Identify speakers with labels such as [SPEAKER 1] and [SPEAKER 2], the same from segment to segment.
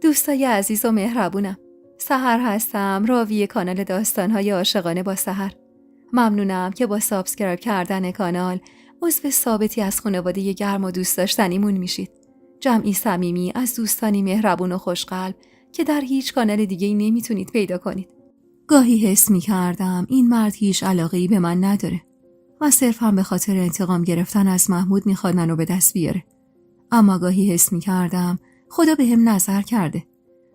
[SPEAKER 1] دوستای عزیز و مهربونم، سحر هستم، راوی کانال داستان‌های عاشقانه با سحر. ممنونم که با سابسکرایب کردن کانال عضو ثابتی از خانواده گرم و دوست داشتنیمون میشید. جمعی صمیمی از دوستانی مهربون و خوشقلب که در هیچ کانال دیگه‌ای نمیتونید پیدا کنید. گاهی حس می‌کردم این مرد هیچ علاقه‌ای به من نداره و صرفاً به خاطر انتقام گرفتن از محمود میخواد منو به دست بیاره. اما گاهی حس می‌کردم خدا بهم نظر کرده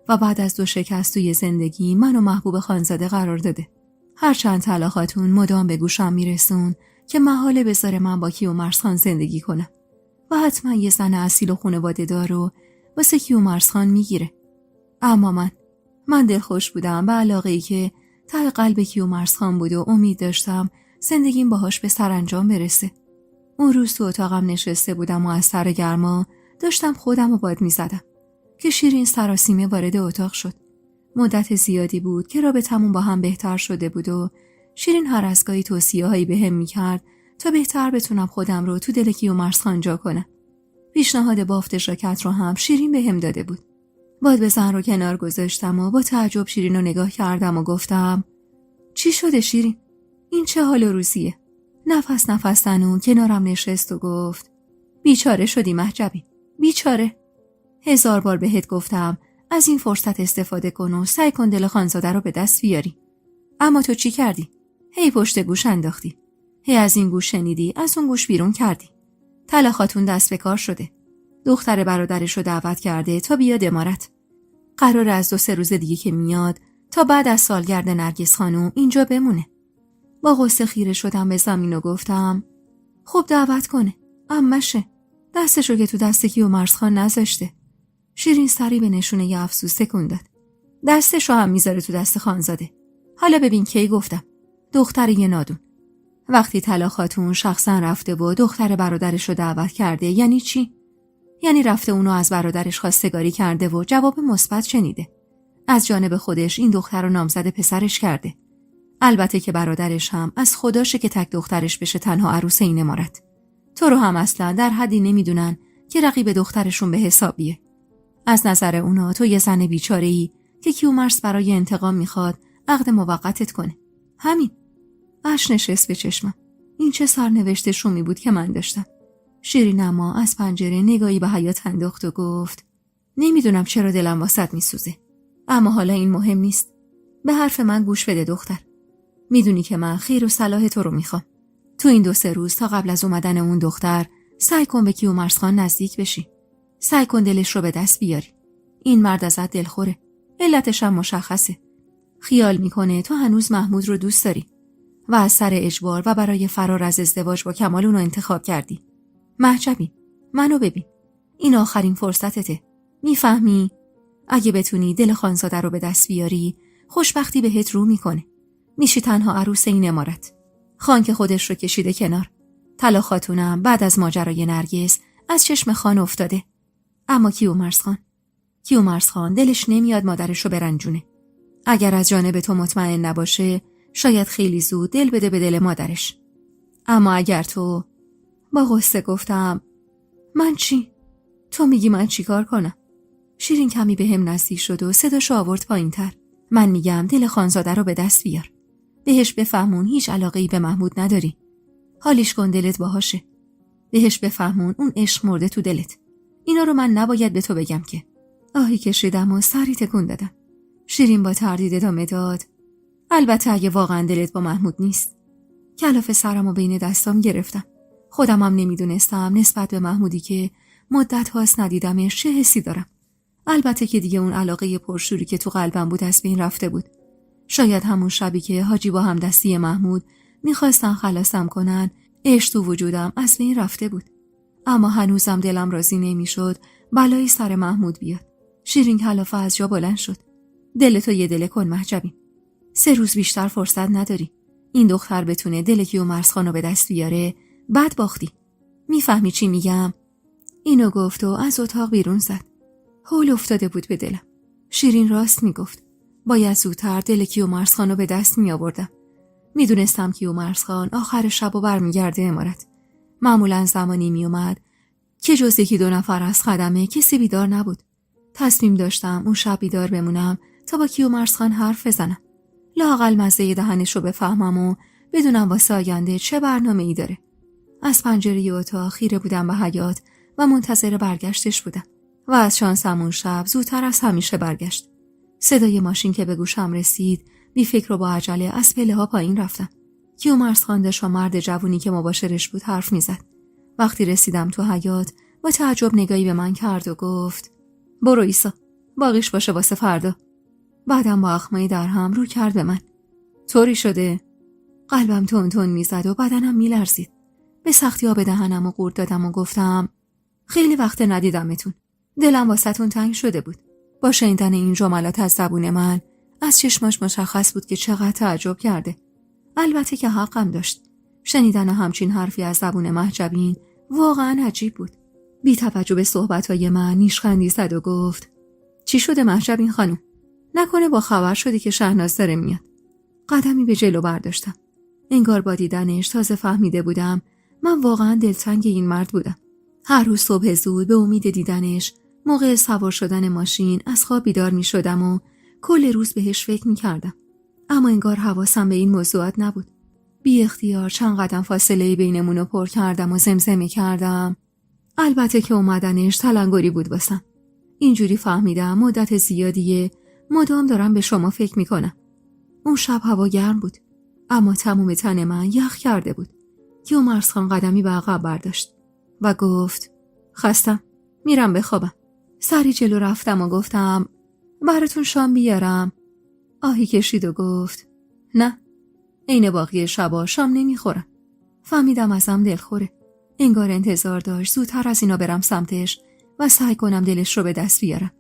[SPEAKER 1] و بعد از 2 شکست توی زندگی منو محبوب خانزاده قرار داده. هرچند طلاقاتون مدام به گوشم میرسون که محاله بذاره من با کیومرث خان زندگی کنم و حتما یه زن اصیل و خانواده دار رو واسه کیومرث خان میگیره. اما من دلخوش بودم به علاقه‌ای که ته قلب کیومرث خان بود و امید داشتم زندگیم باهاش به سرانجام برسه. اون روز تو اتاقم نشسته بودم و از سر گرما داشتم خودم رو باد میزدم که شیرین سراسیمه وارد اتاق شد. مدت زیادی بود که رابطمون با هم بهتر شده بود و شیرین هر از گاهی توصیه‌هایی بهم میکرد تا بهتر بتونم خودم رو تو دل کیومرث خان جا کنم. پیشنهاد بافت ژاکت رو هم شیرین بهم داده بود. باد بزن رو کنار گذاشتم و با تعجب شیرین رو نگاه کردم و گفتم: چی شده شیرین؟ این چه حال و روزیه؟ نفس تنون کنارم نشست و گفت: بیچاره شدی مهجبی، بیچاره. 1000 بار بهت گفتم از این فرصت استفاده کن و سعی کن دل خانزاده رو به دست بیاری. اما تو چی کردی؟ هی پشت گوش انداختی. هی از این گوش شنیدی، از اون گوش بیرون کردی. طلا خاتون دست به کار شده. دختر برادرش رو دعوت کرده تا بیاد امارت. قراره از 2-3 روز دیگه که میاد تا بعد از سالگرد نرگس خانوم اینجا بمونه. با غصه خیره شدم به زمین و گفتم: خب دعوت کنه، عمشه. دستشو که تو دست کیومرث خان نذاشته. شیرین سری به نشونه ی افسوس تکون داد. دستشو هم میذاره تو دست خانزاده. حالا ببین کی گفتم. دختر یه نادون. وقتی طلا خاتون شخصا رفته و دختر برادرش رو دعوت کرده یعنی چی؟ یعنی رفته اونو از برادرش خواستگاری کرده و جواب مثبت شنیده. از جانب خودش این دختر رو نامزد پسرش کرده. البته که برادرش هم از خداشه که تک دخترش بشه تنها عروس این امارت. تو رو هم اصلا در حدی نمیدونن که رقیب دخترشون به حساب بیه. از نظر اونا تو یه زن بیچاره‌ای که کیومرث برای انتقام میخواد عقد موقتت کنه. همین. اشک نشست به چشمم. این چه سرنوشت شومی بود که من داشتم. شیرین اما از پنجره نگاهی به حیاط انداخت و گفت: نمیدونم چرا دلم واسط میسوزه، اما حالا این مهم نیست. به حرف من گوش بده دختر. میدونی که من خیر و صلاح تو رو میخوام. تو این 2-3 روز تا قبل از اومدن اون دختر سعی کن به کیومرث خان نزدیک بشی. سعی کن دلش رو به دست بیاری. این مرد ازت دلخوره. علتش هم مشخصه. خیال میکنه تو هنوز محمود رو دوست داری و از سر اجبار و برای فرار از ازدواج با کمال اونو انتخاب کردی. مهجبی، منو ببین. این آخرین فرصتته. میفهمی؟ اگه بتونی دل خانزاده رو به دست بیاری، خوشبختی بهت رو میکنه. میشی تنها عروس این امارت. خان که خودش رو کشیده کنار. طلا خاتونم بعد از ماجرای نرگس از چشم خان افتاده. اما کیومرث خان دلش نمیاد مادرش رو برنجونه. اگر از جانب تو مطمئن نباشه شاید خیلی زود دل بده به دل مادرش. اما اگر تو... با غصه گفتم: من چی؟ تو میگی من چی کار کنم؟ شیرین کمی به هم نزدیک شد و صداشو آورد پایین تر. من میگم دل خانزاده رو به دست بیار. بهش بفهمون هیچ علاقه‌ای به محمود نداری. حالیش کن دلت باهاشه. بهش بفهمون اون عشق مرده تو دلت. اینا رو من نباید به تو بگم که. آهی کشیدم و سری تکون دادم. شیرین با تردید ادامه داد: البته اگه واقعا دلت با محمود نیست. کلاف سرمو بین دستام گرفتم. خودم هم نمیدونستم نسبت به محمودی که مدت هاست ندیدمش چه حسی دارم. البته که دیگه اون علاقه پرشوری که تو قلبم بود از بین رفته بود. شاید همون شبی که حاجی با همدستی محمود میخواستن خلاصم کنن عشق تو وجودم از بین رفته بود. اما هنوزم دلم راضی نمیشد بلایی سر محمود بیاد. شیرین کلافه از جا بلند شد: دلتو یه دل کن مهجبی. 3 روز بیشتر فرصت نداری. این دختر بتونه دل کیومرث خانو به دست بیاره، بعد باختی. میفهمی چی میگم؟ اینو گفت و از اتاق بیرون زد. هول افتاده بود به دلم. شیرین راست میگفت. باید زودتر دل کیومرث خانو به دست میآوردم. میدونستم کیومرث خان آخر شبو برمیگرده امارت. معمولا زمانی میومد که جز 1-2 نفر از خدمه کسی بیدار نبود. تصمیم داشتم اون شب بیدار بمونم تا با کیومرث خان حرف بزنم. لااقل مزه دهنش رو بفهمم و بدونم واسه آینده چه برنامه‌ای داره. از پنجره اتاق خیره بودم به حیاط و منتظر برگشتش بودم. و از شانسم اون شب زودتر از همیشه برگشت. صدای ماشین که به گوشم رسید، بی فکر و با عجله از پله‌ها پایین رفتم. کیومرث خان داشت با مرد جوونی که مباشرش بود حرف میزد. وقتی رسیدم تو حیاط، با تعجب نگاهی به من کرد و گفت: برو عیسی، باقیش باشه واسه فردا. بعدم با اخمایی در هم رو کرد به من. طوری شده؟ قلبم تون تون میزد و بدنم میلرزید. به سختی آب دهنم و قورت دادم و گفتم: خیلی وقت ندیدمتون. دلم واسهتون تنگ شده بود. با شنیدن این جملات از زبون من، از چشماش مشخص بود که چقدر تعجب کرده. البته که حقم داشت. شنیدن همچین حرفی از زبون مهجبین واقعا عجیب بود. بی توجه به صحبتهای من نیشخندی زد و گفت: چی شده مهجبین خانم؟ نکنه با خبر شدی که شهناز داره میاد؟ قدمی به جلو برداشتم. انگار با دیدنش تازه فهمیده بودم من واقعا دلتنگ این مرد بودم. هر روز صبح زود به امید دیدنش موقع سوار شدن ماشین از خواب بیدار می شدم و کل روز بهش فکر می کردم. اما انگار حواسم به این موضوعات نبود. بی اختیار چند قدم فاصله بینمون رو پر کردم و زمزمه کردم: البته که اومدنش تلنگری بود واسم. اینجوری فهمیدم مدت زیادیه مدام دارم به شما فکر می کنم. اون شب هوا گرم بود، اما تمام تن من یخ کرده بود. کیومرث خان قدمی به عقب برداشت و گفت: خستم، میرم بخوابم. سری جلو رفتم و گفتم: براتون شام بیارم؟ آهی کشید و گفت: نه، عین باقی شبا شام نمیخورم. فهمیدم ازم دلخوره. انگار انتظار داشت زودتر از اینا برم سمتش و سعی کنم دلش رو به دست بیارم.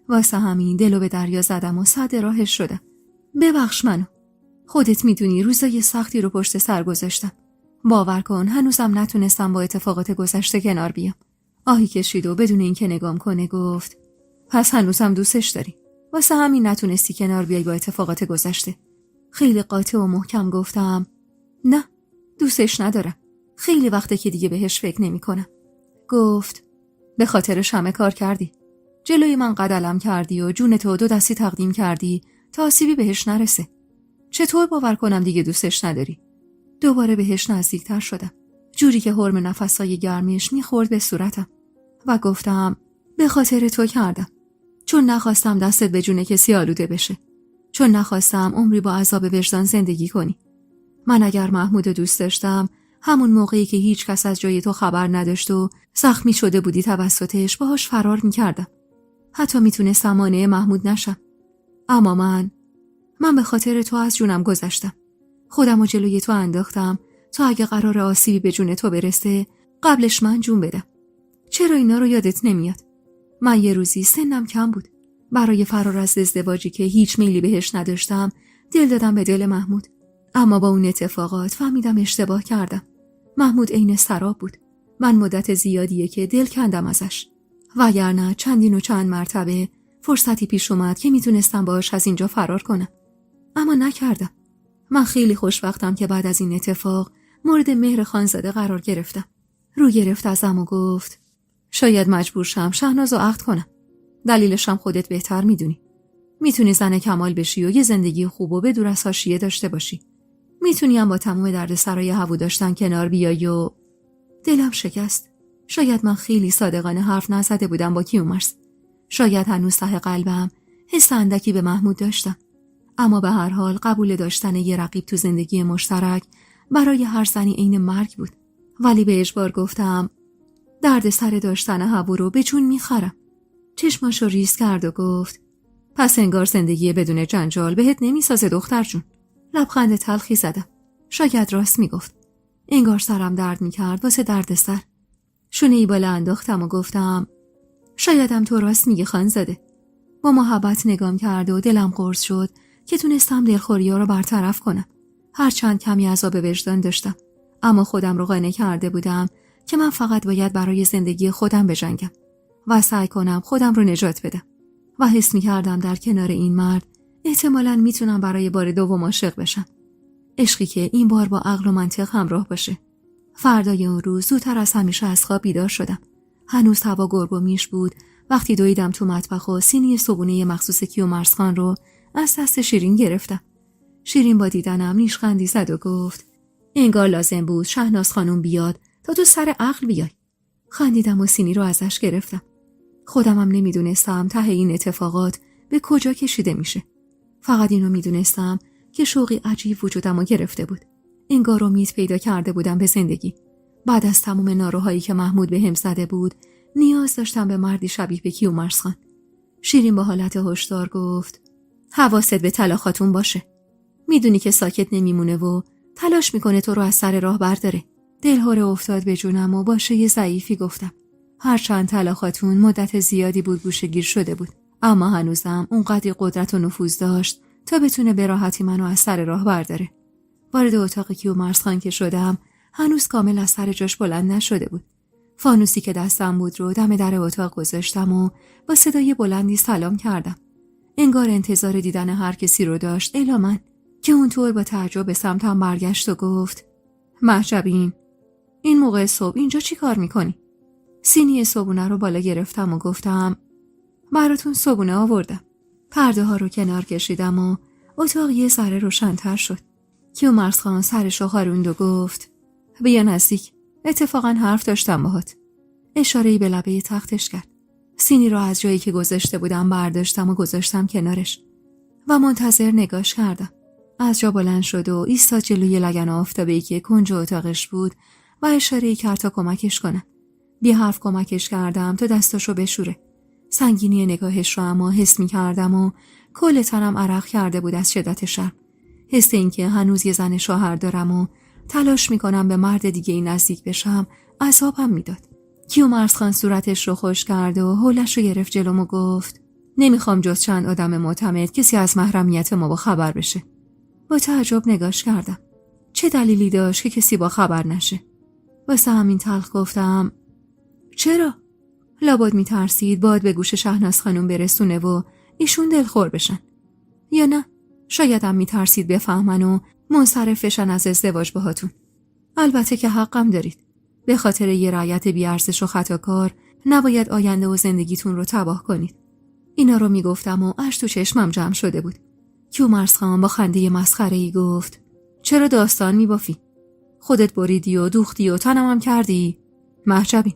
[SPEAKER 1] واسه همین دلو به دریا زدم و سد راهش شدم. ببخش منو. خودت میدونی روزای سختی رو پشت سر گذاشتم. باور کن هنوزم نتونستم با اتفاقات گذشته کنار بیام. آهی کشید و بدون اینکه نگام کنه گفت: پس هنوزم دوستش داری؟ واسه همین نتونستی کنار بیای با اتفاقات گذشته. خیلی قاطع و محکم گفتم: نه، دوستش ندارم. خیلی وقته که دیگه بهش فکر نمی کنم. گفت: به خاطرش همه کار کردی. جلوی من قدلم کردی و جونتو 2 دستی تقدیم کردی تا آسیبی بهش نرسه. چطور باور کنم دیگه دوستش نداری؟ دوباره بهش نزدیکتر شدم، جوری که حرم نفسای گرمش میخورد به صورتم و گفتم: به خاطر تو کردم. چون نخواستم دستت به جون کسی آلوده بشه. چون نخواستم عمری با عذاب وجدان زندگی کنی. من اگر محمود دوست داشتم، همون موقعی که هیچ کس از جای تو خبر نداشت و زخمی شده بودی توسطش باهاش فرار میکردم. حتی میتونستم مانع محمود نشم. اما من به خاطر تو از جونم گذشتم. خودم و جلوی تو انداختم تا اگه قرار آسیبی به جون تو برسه قبلش من جون بدم. چرا اینا رو یادت نمیاد؟ من یه روزی سنم کم بود. برای فرار از ازدواجی که هیچ میلی بهش نداشتم دل دادم به دل محمود. اما با اون اتفاقات فهمیدم اشتباه کردم. محمود عین سراب بود. من مدت زیادیه که دل کندم ازش. وگرنه چندین و چند مرتبه فرصتی پیش اومد که میتونستم باهاش از اینجا فرار کنم. اما نکردم. من خیلی خوشبختم که بعد از این اتفاق مورد مهر خانزاده قرار گرفتم. رو گرفت ازم و گفت: شاید مجبور شم شهنازو عقد کنم. دلیلش هم خودت بهتر میدونی. میتونی زن کمال بشی و یه زندگی خوب و بدور از حاشیه داشته باشی. میتونی هم با تمام دردسرای هوو داشتن کنار بیای و دلم شکست. شاید من خیلی صادقانه حرف نزده بودم با کیومرث. شاید هنوز ته قلبم حس اندکی به محمود داشتم. اما به هر حال قبول داشتن یه رقیب تو زندگی مشترک برای هر زنی عین مرگ بود. ولی به اجبار گفتم: درد سر داشتن هوو رو به جون میخرم. چشماشو ریز کرد و گفت: پس انگار زندگی بدون جنجال بهت نمیسازه دختر جون. لبخند تلخی زدم. شاید راست میگفت. انگار سرم درد میکرد واسه درد سر. شونه‌ای بالا انداختم و گفتم: شایدم تو راست میگی خانزاده. با محبت نگام کرد و دلم قرص شد که تونستم دلخوریا رو برطرف کنم. هرچند کمی عذاب وجدان داشتم، اما خودم رو قانع کرده بودم که من فقط باید برای زندگی خودم بجنگم و سعی کنم خودم رو نجات بدم. و حس می‌کردم در کنار این مرد احتمالاً میتونم برای بار دوم عاشق بشم. عشقی که این بار با عقل و منطق همراه باشه. فردای اون روز زودتر از همیشه از خواب بیدار شدم. هنوز هوا گرگ و میش بود وقتی دویدم تو مطبخ و سینی صبونه مخصوص کیومرث خان رو از دست شیرین گرفتم. شیرین با دیدنم نیشخندی زد و گفت انگار لازم بود شهناز خانم بیاد تا تو سر عقل بیای. خندیدم و سینی رو ازش گرفتم. خودمم نمیدونستم ته این اتفاقات به کجا کشیده میشه. فقط اینو میدونستم که شوقی عجیب وجودمو گرفته بود. انگار امید پیدا کرده بودم به زندگی. بعد از تمام ناروهایی که محمود بهم زده بود، نیاز داشتم به مردی شبیه به کیومرث خان. شیرین با حالت هشدار گفت حواست به طلاقاتون باشه. میدونی که ساکت نمیمونه و تلاش میکنه تو رو از سر راه برداره. دلهره افتاد به جونم و با شیء ضعیفی گفتم هرچند طلاقاتون مدت زیادی بود گوشه‌گیر شده بود، اما هنوزم اونقدر قدرت و نفوذ داشت تا بتونه به راحتی منو از سر راه برداره. وارد اتاق کیومرث خان که شدم هنوز کامل از سر جاش بلند نشده بود. فانوسی که دستم بود رو دم در اتاق گذاشتم و با صدای بلندی سلام کردم. انگار انتظار دیدن هر کسی رو داشت الا من، که اونطور با تعجب به سمتم برگشت و گفت محجبین، این موقع صبح اینجا چی کار میکنی؟ سینی صبونه رو بالا گرفتم و گفتم براتون صبونه آوردم. پرده ها رو کنار کشیدم و اتاق یه ذره روشن‌تر شد. کیومرث خان سرش رو خاروند و گفت بیا نزدیک، اتفاقا حرف داشتم باهات. اشاره‌ای به لبه تختش کرد. سینی رو از جایی که گذاشته بودم برداشتم و گذاشتم کنارش و منتظر نگاش کردم. از جا بلند شد و ایستاد جلوی لگن آفتابی که کنج اتاقش بود و اشاره‌ای کرد تا کمکش کنم. بی حرف کمکش کردم تا دستاشو بشوره. سنگینی نگاهش رو اما حس می کردم و کل تنم عرق کرده بود از شدت شرم. حس این که هنوز یه زن شوهر دارم و تلاش می کنم به مرد دیگه نزدیک بشم عذابم میداد. کیومرث خان صورتش رو خوش کرد و حولش رو گرفت جلوم و گفت نمیخوام جز چند آدم معتمد کسی از محرمیت ما با خبر بشه. با تعجب نگاش کردم. چه دلیلی داشت که کسی با خبر نشه؟ واسه همین تلخ گفتم چرا؟ لابد میترسید باد به گوش شهناز خانم برسونه و ایشون دلخور بشن. یا نه، شاید هم میترسید بفهمن و منصرف بشن از ازدواج باهاتون. البته که حقم دارید. به خاطر یه رعایت بی‌ارزش و خطاکار نباید آینده و زندگیتون رو تباه کنید. اینا رو میگفتم و اشک تو چشمم جمع شده بود. کیومرث خان با خنده مسخره‌ای گفت چرا داستان میبافی؟ خودت بریدی و دوختی و تنم هم کردی؟ محجبین،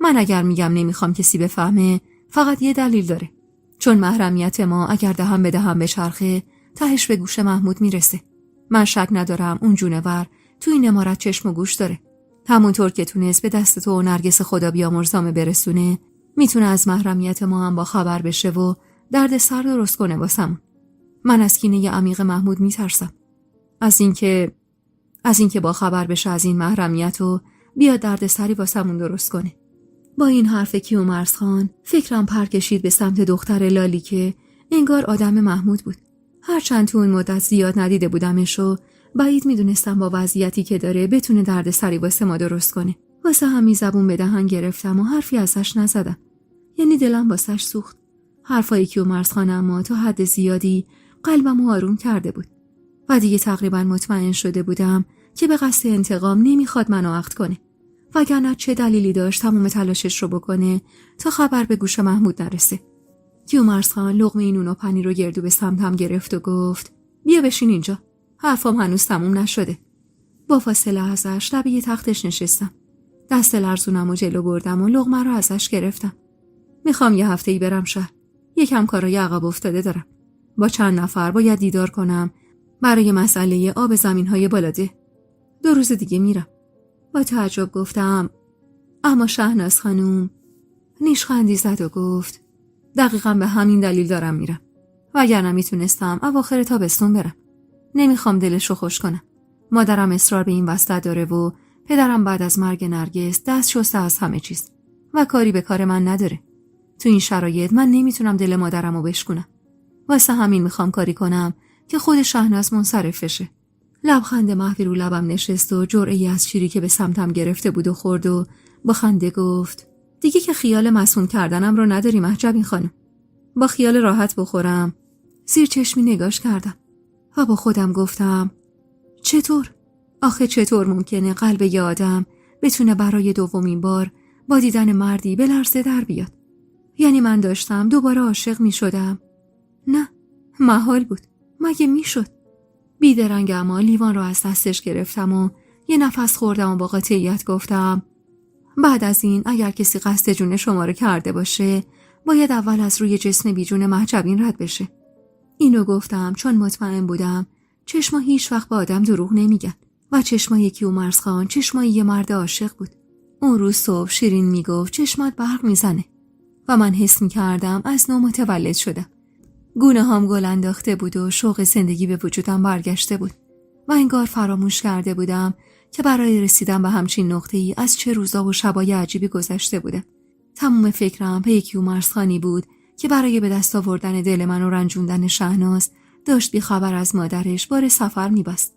[SPEAKER 1] من اگر میگم نمیخوام کسی بفهمه فقط یه دلیل داره. چون محرمیت ما اگر دهم به دهم بچرخه تهش به گوش محمود میرسه. من شک ندارم اون جونور تو این امارت چشم و گوش داره. همونطور که تونست به دست تو و نرگس خدا بیامرزامه برسونه، میتونه از محرمیت ما هم با خبر بشه و درد سر درست کنه واسمون. من از کینه عمیق محمود میترسم. از اینکه با خبر بشه از این محرمیت و بیاد درد سری واسمون درست کنه. با این حرف کیومرث خان فکرم پر کشید به سمت دختر لالی که انگار آدم محمود بود. هرچند تو اون مدت زیاد ندیده بودمش و بعید میدونستم با وضعیتی که داره بتونه درد سری واسه ما درست کنه. واسه همین زبون به دهن گرفتم و حرفی ازش نزدم. یعنی دلم واسش سوخت. حرفای کیومرث خان اما تا حد زیادی قلبمو آروم کرده بود. و دیگه تقریبا مطمئن شده بودم که به قصد انتقام نمیخواد منو عقد کنه. وگرنه چه دلیلی داشت تمام تلاشش رو بکنه تا خبر به گوش محمود نرسه. کیومرث خان لقمه نون و پنیر رو گردو به سمتم گرفت و گفت بیا بشین اینجا. حرفم هنوز تموم نشده. با فاصله ازش لبه تختش نشستم. دست لرزونم و جلو بردم و لقمه رو ازش گرفتم. میخوام یه هفته‌ای برم شهر. یکم کارای عقب افتاده دارم. با چند نفر باید دیدار کنم برای مسئله آب زمین‌های بالاده. 2 روز دیگه میرم. با تعجب گفتم اما شهناز خانوم. نیشخندی زد و گفت دقیقاً به همین دلیل دارم میرم. وگرنه میتونستم اواخر تابستون برم. نمیخوام دلشو خوش کنم. مادرم اصرار به این وسط داره و پدرم بعد از مرگ نرگس دست شسته از همه چیز و کاری به کار من نداره. تو این شرایط من نمیتونم دل مادرمو بشکنم. واسه همین میخوام کاری کنم که خود شهناز منصرف بشه. لبخند محوی رو لبم نشست و جرعه‌ای از شیری که به سمتم گرفته بود و خورد و با خنده گفت دیگه که خیال مسئول کردنم رو نداری محجبین خانم. با خیال راحت بخورم. زیر چشمی نگاش کردم و با خودم گفتم چطور؟ آخه چطور ممکنه قلب یه آدم بتونه برای دومین بار با دیدن مردی به لرزه در بیاد؟ یعنی من داشتم دوباره عاشق می شدم؟ نه، محال بود. مگه می شد؟ بیدرنگ اما لیوان رو از دستش گرفتم و یه نفس خوردم و با قاطعیت گفتم بعد از این اگر کسی قصد جون شما رو کرده باشه باید اول از روی جسم بیجون مهجبین رد بشه. اینو گفتم چون مطمئن بودم چشما هیچ وقت با آدم دروغ نمیگن و چشمای کیومرث خان چشمای یه مرد عاشق بود. اون روز صبح شیرین میگفت چشمات برق میزنه و من حس میکردم از نو متولد شدم. گونه هام گل انداخته بود و شوق زندگی به وجودم برگشته بود و انگار فراموش کرده بودم که برای رسیدن به همچین نقطه‌ای از چه روزا و شبای عجیبی گذشته بودم. تمام فکرم به کیومرث خانی بود که برای به دست آوردن دل من و رنجوندن شهناز داشت بی خبر از مادرش بار سفر می‌بست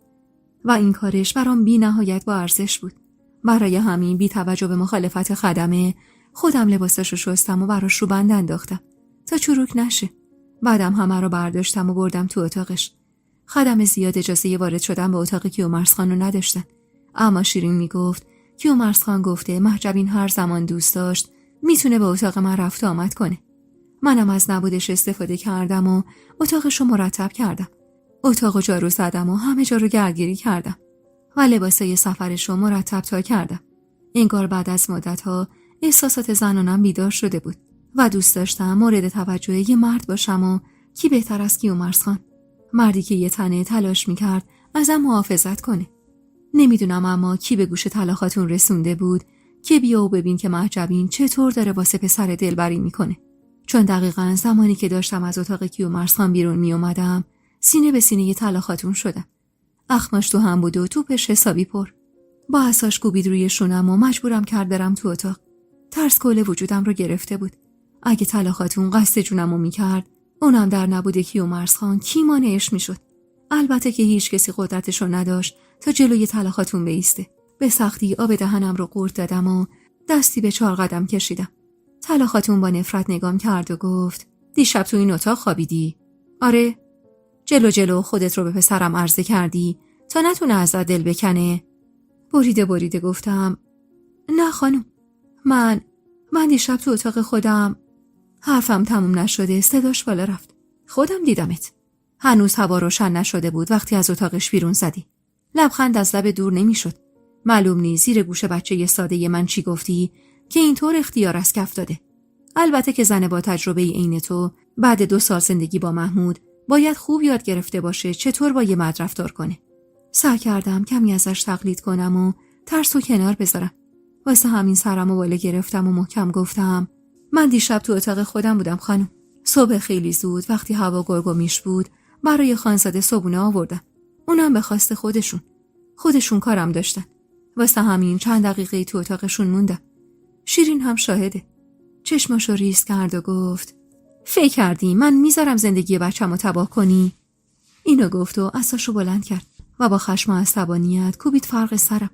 [SPEAKER 1] و این کارش برام بی نهایت با ارزش بود. برای همین بی توجه به مخالفت خدمه خودم لباسش رو شستم و براش رو بند انداختم تا چروک نشه. بعدم همه رو برداشتم و بردم تو اتاقش. خدم زیاد اجازه وارد شدن به اتاق کیومرث خان رو نداشتن. اما شیرین میگفت کیومرث خان گفته مهجبین هر زمان دوست داشت میتونه به اتاق من رفت آمد کنه. منم از نبودش استفاده کردم و اتاقش رو مرتب کردم. اتاقو جارو زدم و همه جا رو گردگیری کردم و لباسای سفرش رو مرتب تا کردم. انگار بعد از مدت‌ها احساسات زنانم بیدار شده بود و دوست داشتم مورد توجه یه مرد باشم و کی بهتر از کیومرث خان، مردی که یه تنه تلاش میکرد ازم محافظت کنه. نمیدونم اما کی به گوش طلا خاتون رسونده بود که بیا و ببین که مهجبین چطور داره واسه پسر دلبری میکنه. چون دقیقاً زمانی که داشتم از اتاق کیومرث خان بیرون میومدم سینه به سینه طلا خاتون شدم. اخماش تو هم بود و توپش حسابی پر. با عصاش کوبید روی شونم و مجبورم کرد برم تو اتاق. ترس کل وجودم رو گرفته بود. اگه طلا خاتون قصد جونمو میکرد اونم در نبود کیومرث خان کی مانعش میشد؟ البته که هیچ کسی قدرتشو نداشت تا جلوی طلا خاتون بایسته. به سختی آب دهنم رو قورت دادم و دستی به 4 قدم کشیدم. طلا خاتون با نفرت نگام کرد و گفت دیشب تو این اتاق خوابیدی؟ آره. جلو خودت رو به پسرم عرضه کردی تا نتونه ازت دل بکنه؟ بریده گفتم نه خانم، من دیشب تو اتاق خودم. حرفم تموم نشده صداش بالا رفت. خودم دیدمت. هنوز هوا روشن نشده بود وقتی از اتاقش بیرون زدی. لبخند از لب دور نمیشد. معلوم نیست زیر گوش بچه ساده من چی گفتی که اینطور اختیار از کف داده. البته که زن با تجربه عین تو بعد 2 سال زندگی با محمود باید خوب یاد گرفته باشه چطور با یه مرد رفتار کنه. سعی کردم کمی ازش تقلید کنم و ترسو کنار بذارم. واسه همین سرمو بالا گرفتم و محکم گفتم من دیشب تو اتاق خودم بودم خانم. صبح خیلی زود وقتی هوا گرگومیش بود برای خانزاده صبونه آوردم. اونم به خواست خودشون کارم داشتن. واسه همین چند دقیقه تو اتاقشون موندم. شیرین هم شاهده. چشماشو ریز کرد و گفت فکر کردی من میذارم زندگی بچه‌مو تباه کنی؟ اینو گفت و عصاشو بلند کرد و با خشم و عصبانیت کوبید فرق سرم.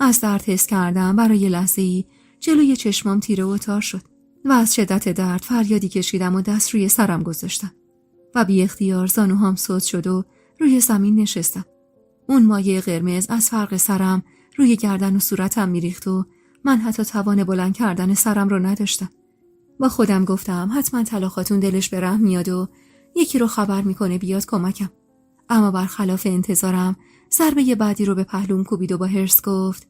[SPEAKER 1] از درد حس کردم برای لحظه‌ای جلوی چشمام تیره و تار شد و از شدت درد فریادی کشیدم و دست روی سرم گذاشتم و بی اختیار زانوهام سست شد و روی زمین نشستم. اون مایه قرمز از فرق سرم روی گردن و صورتم میریخت و من حتی توان بلند کردن سرم رو نداشتم. با خودم گفتم حتما طلا خاتون دلش به رحم میاد و یکی رو خبر میکنه بیاد کمکم. اما برخلاف انتظارم ضربه بعدی رو به پهلوم کوبید و با حرص گفت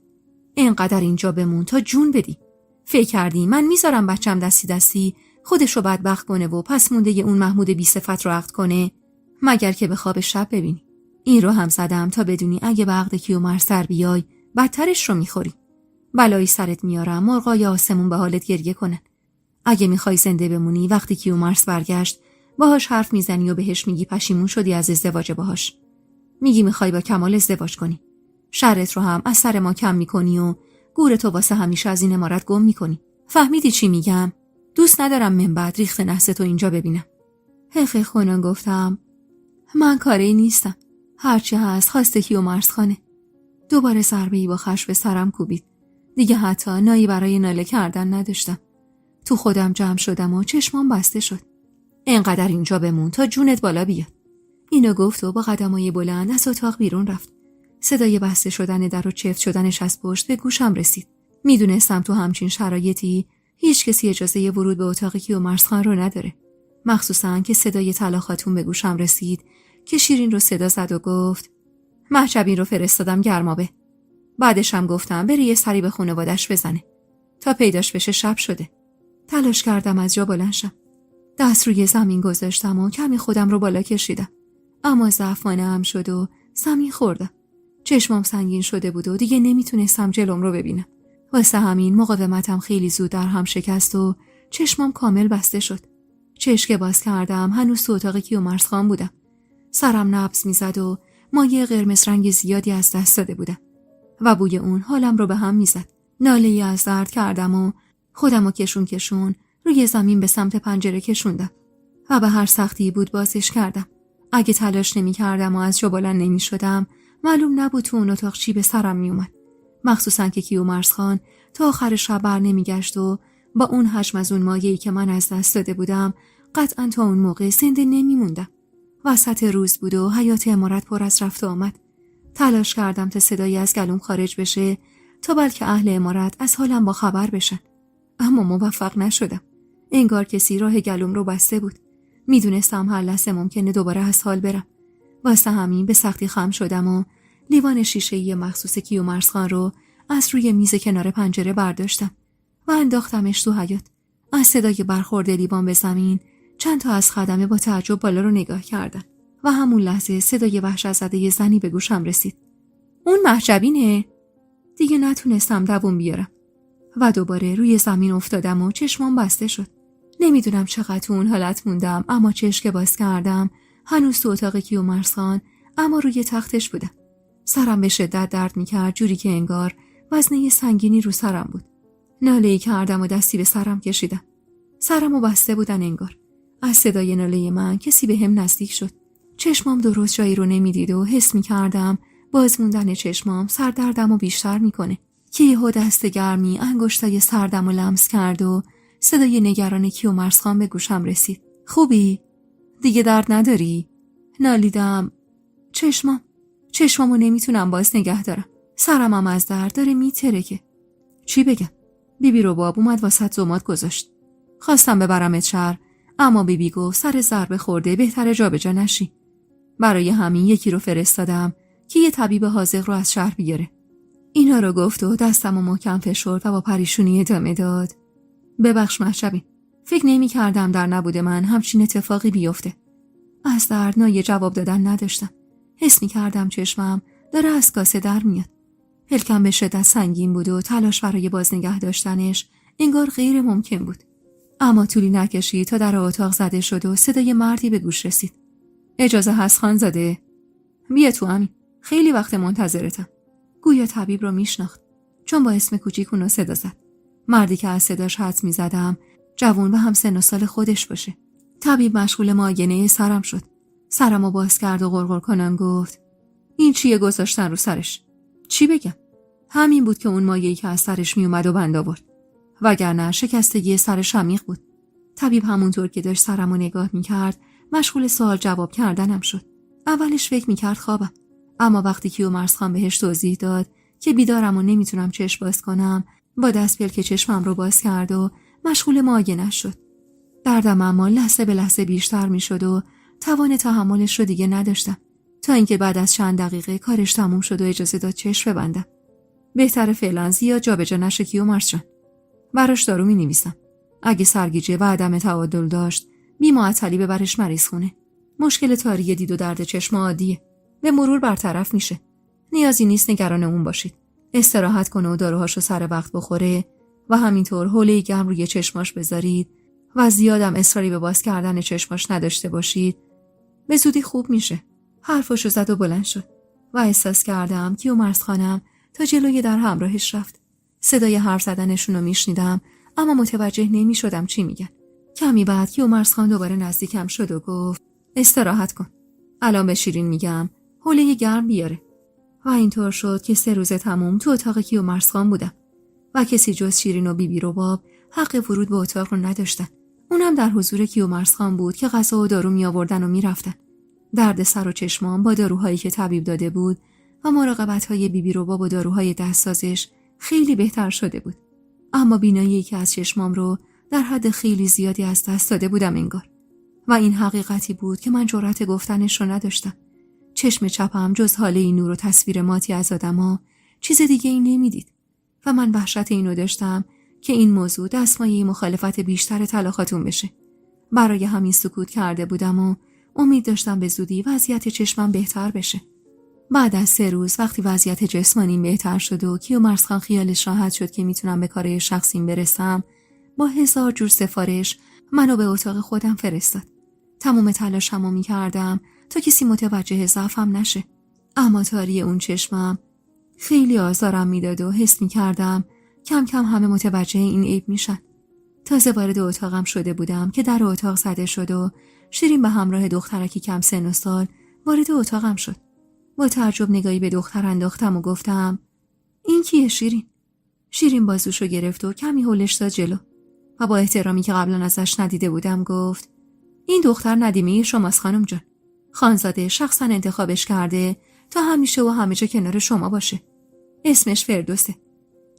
[SPEAKER 1] اینقدر اینجا بمون تا جون بدی. فکر کردی من میذارم بچم دستی خودش رو بدبخت کنه و پس مونده اون محمود بی صفت رو عقد کنه مگر که به خواب شب ببینی. این رو هم زدم تا بدونی اگه به عقد کیومرث سر بیای بدترش رو میخوری. بلایی سرت میارم مرغای آسمون به حالت گریه کنن. اگه میخوای زنده بمونی وقتی کیومرث برگشت باهاش حرف میزنی و بهش میگی پشیمون شدی از ازدواج باهاش. میگی میخوای با کمال ازدواج کنی. شرت رو هم از سر ما کم میکنی و گورتو واسه همیشه از این امارت گم میکنی. فهمیدی چی میگم؟ دوست ندارم من بعد ریخت نحستو اینجا ببینم. حق خونان گفتم من کاری نیستم. هرچی هست خواسته کیومرث خانه. دوباره ضربه‌ای با خشم به سرم کوبید. دیگه حتی نایی برای ناله کردن نداشتم. تو خودم جمع شدم و چشمام بسته شد. اینقدر اینجا بمون تا جونت بالا بیاد. اینو گفت و با قدمای بلند از اتاق بیرون رفت. صدای بسته شدن در و چفت شدنش از پشت به گوشم رسید. میدونستم تو همچین شرایطی هیچ کسی اجازه ورود به اتاق کیومرث خان رو نداره. مخصوصاً که صدای طلا خاتون به گوشم رسید که شیرین رو صدا زد و گفت مهجبین رو فرستادم گرمابه. بعدش هم گفتم بره یه سری به خانواده‌اش بزنه. تا پیداش بشه شب شده. تلاش کردم از جا بلند شم. دست روی زمین گذاشتم و کمی خودم رو بالا کشیدم. اما ضعف مانعم شد و زمین خوردم. چشمم سنگین شده بود و دیگه نمیتونستم جلوم رو ببینم. واسه همین مقاومتم خیلی زود در هم شکست و چشمم کامل بسته شد. چشم که باز کردم هنوز تو اتاق کیومرث خان بودم. سرم نبض میزد و مایه قرمز رنگ زیادی از دست داده بودم و بوی اون حالم رو به هم میزد. ناله‌ای از درد کردم و خودم رو کشون روی زمین به سمت پنجره کشوندم و به هر سختی بود بازش کردم. اگه تلاش نمی کردم و از جا بلند نمی شدم معلوم نبود تو اون اتاق چی به سرم می اومد. مخصوصاً که کیومرث خان تا آخر شب بر نمی گشت و با اون حجم از اون مایه‌ای که من از دست داده بودم قطعاً تا اون موقع زنده نمی موندم. وسط روز بود و حیاط عمارت پر از رفت و آمد. تلاش کردم تا صدایی از گلوم خارج بشه تا بلکه اهل عمارت از حالم با خبر بشن. اما موفق نشدم. انگار کسی راه گلوم رو بسته بود. میدونستم هر لحظه ممکنه دوباره از حال برم. واسه همین به سختی خم شدم و لیوان شیشه‌ای مخصوص کیومرث خان رو از روی میز کنار پنجره برداشتم و انداختمش تو حیاط. از صدای برخورد لیوان به زمین چند تا از خدمه با تعجب بالا رو نگاه کردن و همون لحظه صدای وحشت‌زده زنی به گوشم رسید. اون مهجبینه؟ دیگه نتونستم دووم بیارم و دوباره روی زمین افتادم و چشمام بسته شد. نمیدونم چقدر تو اون حالت موندم، اما چشم که باز کردم هنوز تو اتاق کیومرث خان اما روی تختش بودم. سرم به شدت درد میکرد، جوری که انگار وزنه سنگینی رو سرم بود. ناله‌ای کردم و دستی به سرم کشیدم. سرمو بسته بودن انگار. از صدای ناله من کسی به هم نزدیک شد. چشمام درست جایی رو نمیدید و حس میکردم باز موندن چشمام سردردمو بیشتر میکنه. که یهو دست گرمی انگشتای سردمو لمس کرد و صدای نگران کیومرث خان به گوشم رسید. خوبی؟ دیگه درد نداری؟ نالیدم. چشمامو نمیتونم باز نگه دارم. سرمم از درد داره میترکه. چی بگم؟ بیبی رباب اومد واسط زماد گذاشت. خواستم ببرمت شهر، اما بیبی گفت سر ضربه خورده بهتره جابجا نشی. برای همین یکی رو فرستادم که یه طبیب حاذق رو از شهر بیاره. اینا رو گفت و دستمو محکم فشرد و با پریشونی ادامه داد. ببخش مهجبین، فکر نمی کردم در نبود من همچین اتفاقی بیفته. از درد نایه جواب دادن نداشتم. حس می کردم چشمم داره از کاسه در میاد. پلکم به شدت سنگین بود و تلاش برای باز نگه داشتنش انگار غیر ممکن بود. اما طولی نکشید تا در اتاق زده شد و صدای مردی به گوش رسید. اجازه هست خانزاده؟ بیا تو امین، خیلی وقت منتظرتم. گویا طبیب رو میشناخت، چون با اسم کوچیک اونو صدا زد. مردی که از صداش حدس میزدم جوان و هم سن و سال خودش باشه. طبیب مشغول معاینه سرم شد. سرمو باز کرد و غرغر کنان گفت این چیه گذاشتن رو سرش؟ چی بگم؟ همین بود که اون مایه‌ای که از سرش میومد و بند آورد، وگرنه شکستگی سرش عمیق بود. طبیب همونطور که داشت سرمو نگاه میکرد مشغول سوال جواب کردنم شد. اولش فکر میکرد خوابم، اما وقتی کیومرث خان بهش توضیح داد که بیدارم و نمیتونم چشم باز کنم، با دست پلک چشمم رو باز کرد و مشغول معاینه‌اش شد. دردم اما لحظه به لحظه بیشتر میشد و توان تحملش رو دیگه نداشتم، تا اینکه بعد از چند دقیقه کارش تموم شد و اجازه داد چشم ببندم. بهتره فعلا زیاد جابجا نشه کیومرث جان. براش دارو می‌نویسم. اگه سرگیجه و عدم تعادل داشت، بی‌معطلی ببرش مریض خونه. مشکل تاری دید و درد چشم عادیه. به مرور برطرف میشه. نیازی نیست نگران اون باشید. استراحت کنه و داروهاشو سر وقت بخوره و همینطور حوله گرم روی چشماش بذارید و زیادم اصراری به باز کردن چشماش نداشته باشید. به زودی خوب میشه. حرفشو زد و بلند شد و احساس کردم کیومرث خانم تا جلوی در همراهش رفت. صدای حرف زدنشون رو میشنیدم، اما متوجه نمیشدم چی میگن. کمی بعد کیومرث خان دوباره نزدیکم شد و گفت استراحت کن. الان به شیرین میگم حوله گرم بیاره. و اینطور شد که 3 روز تموم تو اتاق کیومرث خان بودم و کسی جز شیرین و بیبی رباب حق ورود به اتاق رو نداشتن. اونم در حضور کیومرث خان بود که غذا و دارو می آوردن و میرفتن. درد سر و چشمام با داروهایی که طبیب داده بود و مراقبت‌های بیبی رباب و داروهای دستسازش خیلی بهتر شده بود. اما بینایی یکی از چشمام رو در حد خیلی زیادی از دست داده بودم انگار. و این حقیقتی بود که من جرأت گفتنش رو نداشتم. چشم چپم جز حاله این نور و تصویر ماتی از آدما چیز دیگه ای نمیدید و من وحشت اینو داشتم که این موضوع دستمایه مخالفت بیشتر طلاقاتون بشه. برای همین سکوت کرده بودم و امید داشتم به زودی وضعیت چشمم بهتر بشه. بعد از 3 روز وقتی وضعیت جسمانیم بهتر شد و کیومرث خان خیالش راحت شد که میتونم به کار شخصیم برسم، با 1000 جور سفارش منو به اتاق خودم فرستاد. تمام تلاشمو میکردم تا کسی متوجه ضعفم نشه. اما تاری اون چشمم خیلی آزارم میداد و حس میکردم کم کم همه متوجه این عیب میشن. تازه وارد اتاقم شده بودم که در اتاق زده شد و شیرین به همراه دخترکی کم سن و سال وارد اتاقم شد. با تعجب نگاهی به دختر انداختم و گفتم این کیه شیرین؟ شیرین بازوشو گرفت و کمی هلش داد جلو و با احترامی که قبلا ازش ندیده بودم گفت این دختر ندیمه شماست خانم جان. خانزاده شخصا انتخابش کرده تا همیشه و همه جا کنار شما باشه. اسمش فردوسه.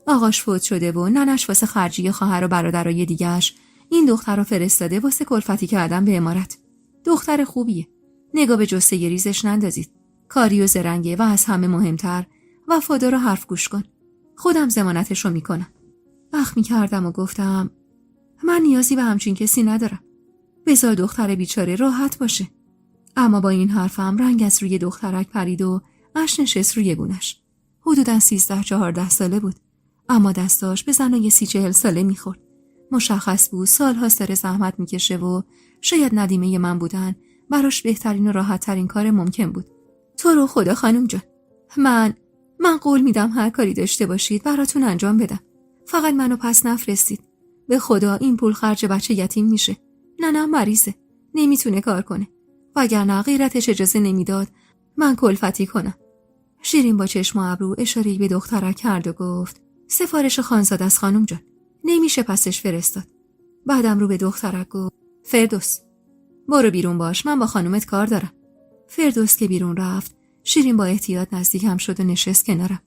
[SPEAKER 1] آقاش فوت شده و ننش واسه خرجی خواهر و برادرای دیگه‌اش این دختر رو فرستاده واسه کلفتی کردن به امارت. دختر خوبیه. نگاه به جسته ریزش نندازید. کاری و زرنگه و از همه مهمتر وفادار و حرف گوش کن. خودم ضمانتش رو میکنم. اخم کردم و گفتم من نیازی به همچین کسی ندارم. بذار دختر بیچاره راحت باشه. اما با این حرفم رنگ از روی دخترک پرید و اش نشست روی گونش. حدوداً 13-14 ساله بود. اما دستاش به زنای 30-40 ساله میخورد. مشخص بود سال‌ها سر زحمت میکشه و شاید ندیمه من بودن براش بهترین و راحت‌ترین کار ممکن بود. تو رو خدا خانم جان، من قول میدم هر کاری داشته باشید براتون انجام بدم. فقط منو پس نفرستید. به خدا این پول خرج بچه یتیم میشه. ننم مریضه، نمیتونه کار کنه. وگرنه غیرتش اجازه نمیداد من کلفتی کنم. شیرین با چشم و ابرو اشاره‌ای به دخترک کرد و گفت سفارش خانزاده از خانم جان، نمیشه پسش فرستاد. بعدم رو به دخترک گفت فردوس برو بیرون باش، من با خانومت کار دارم. فردوس که بیرون رفت، شیرین با احتیاط نزدیکم شد و نشست کنارم.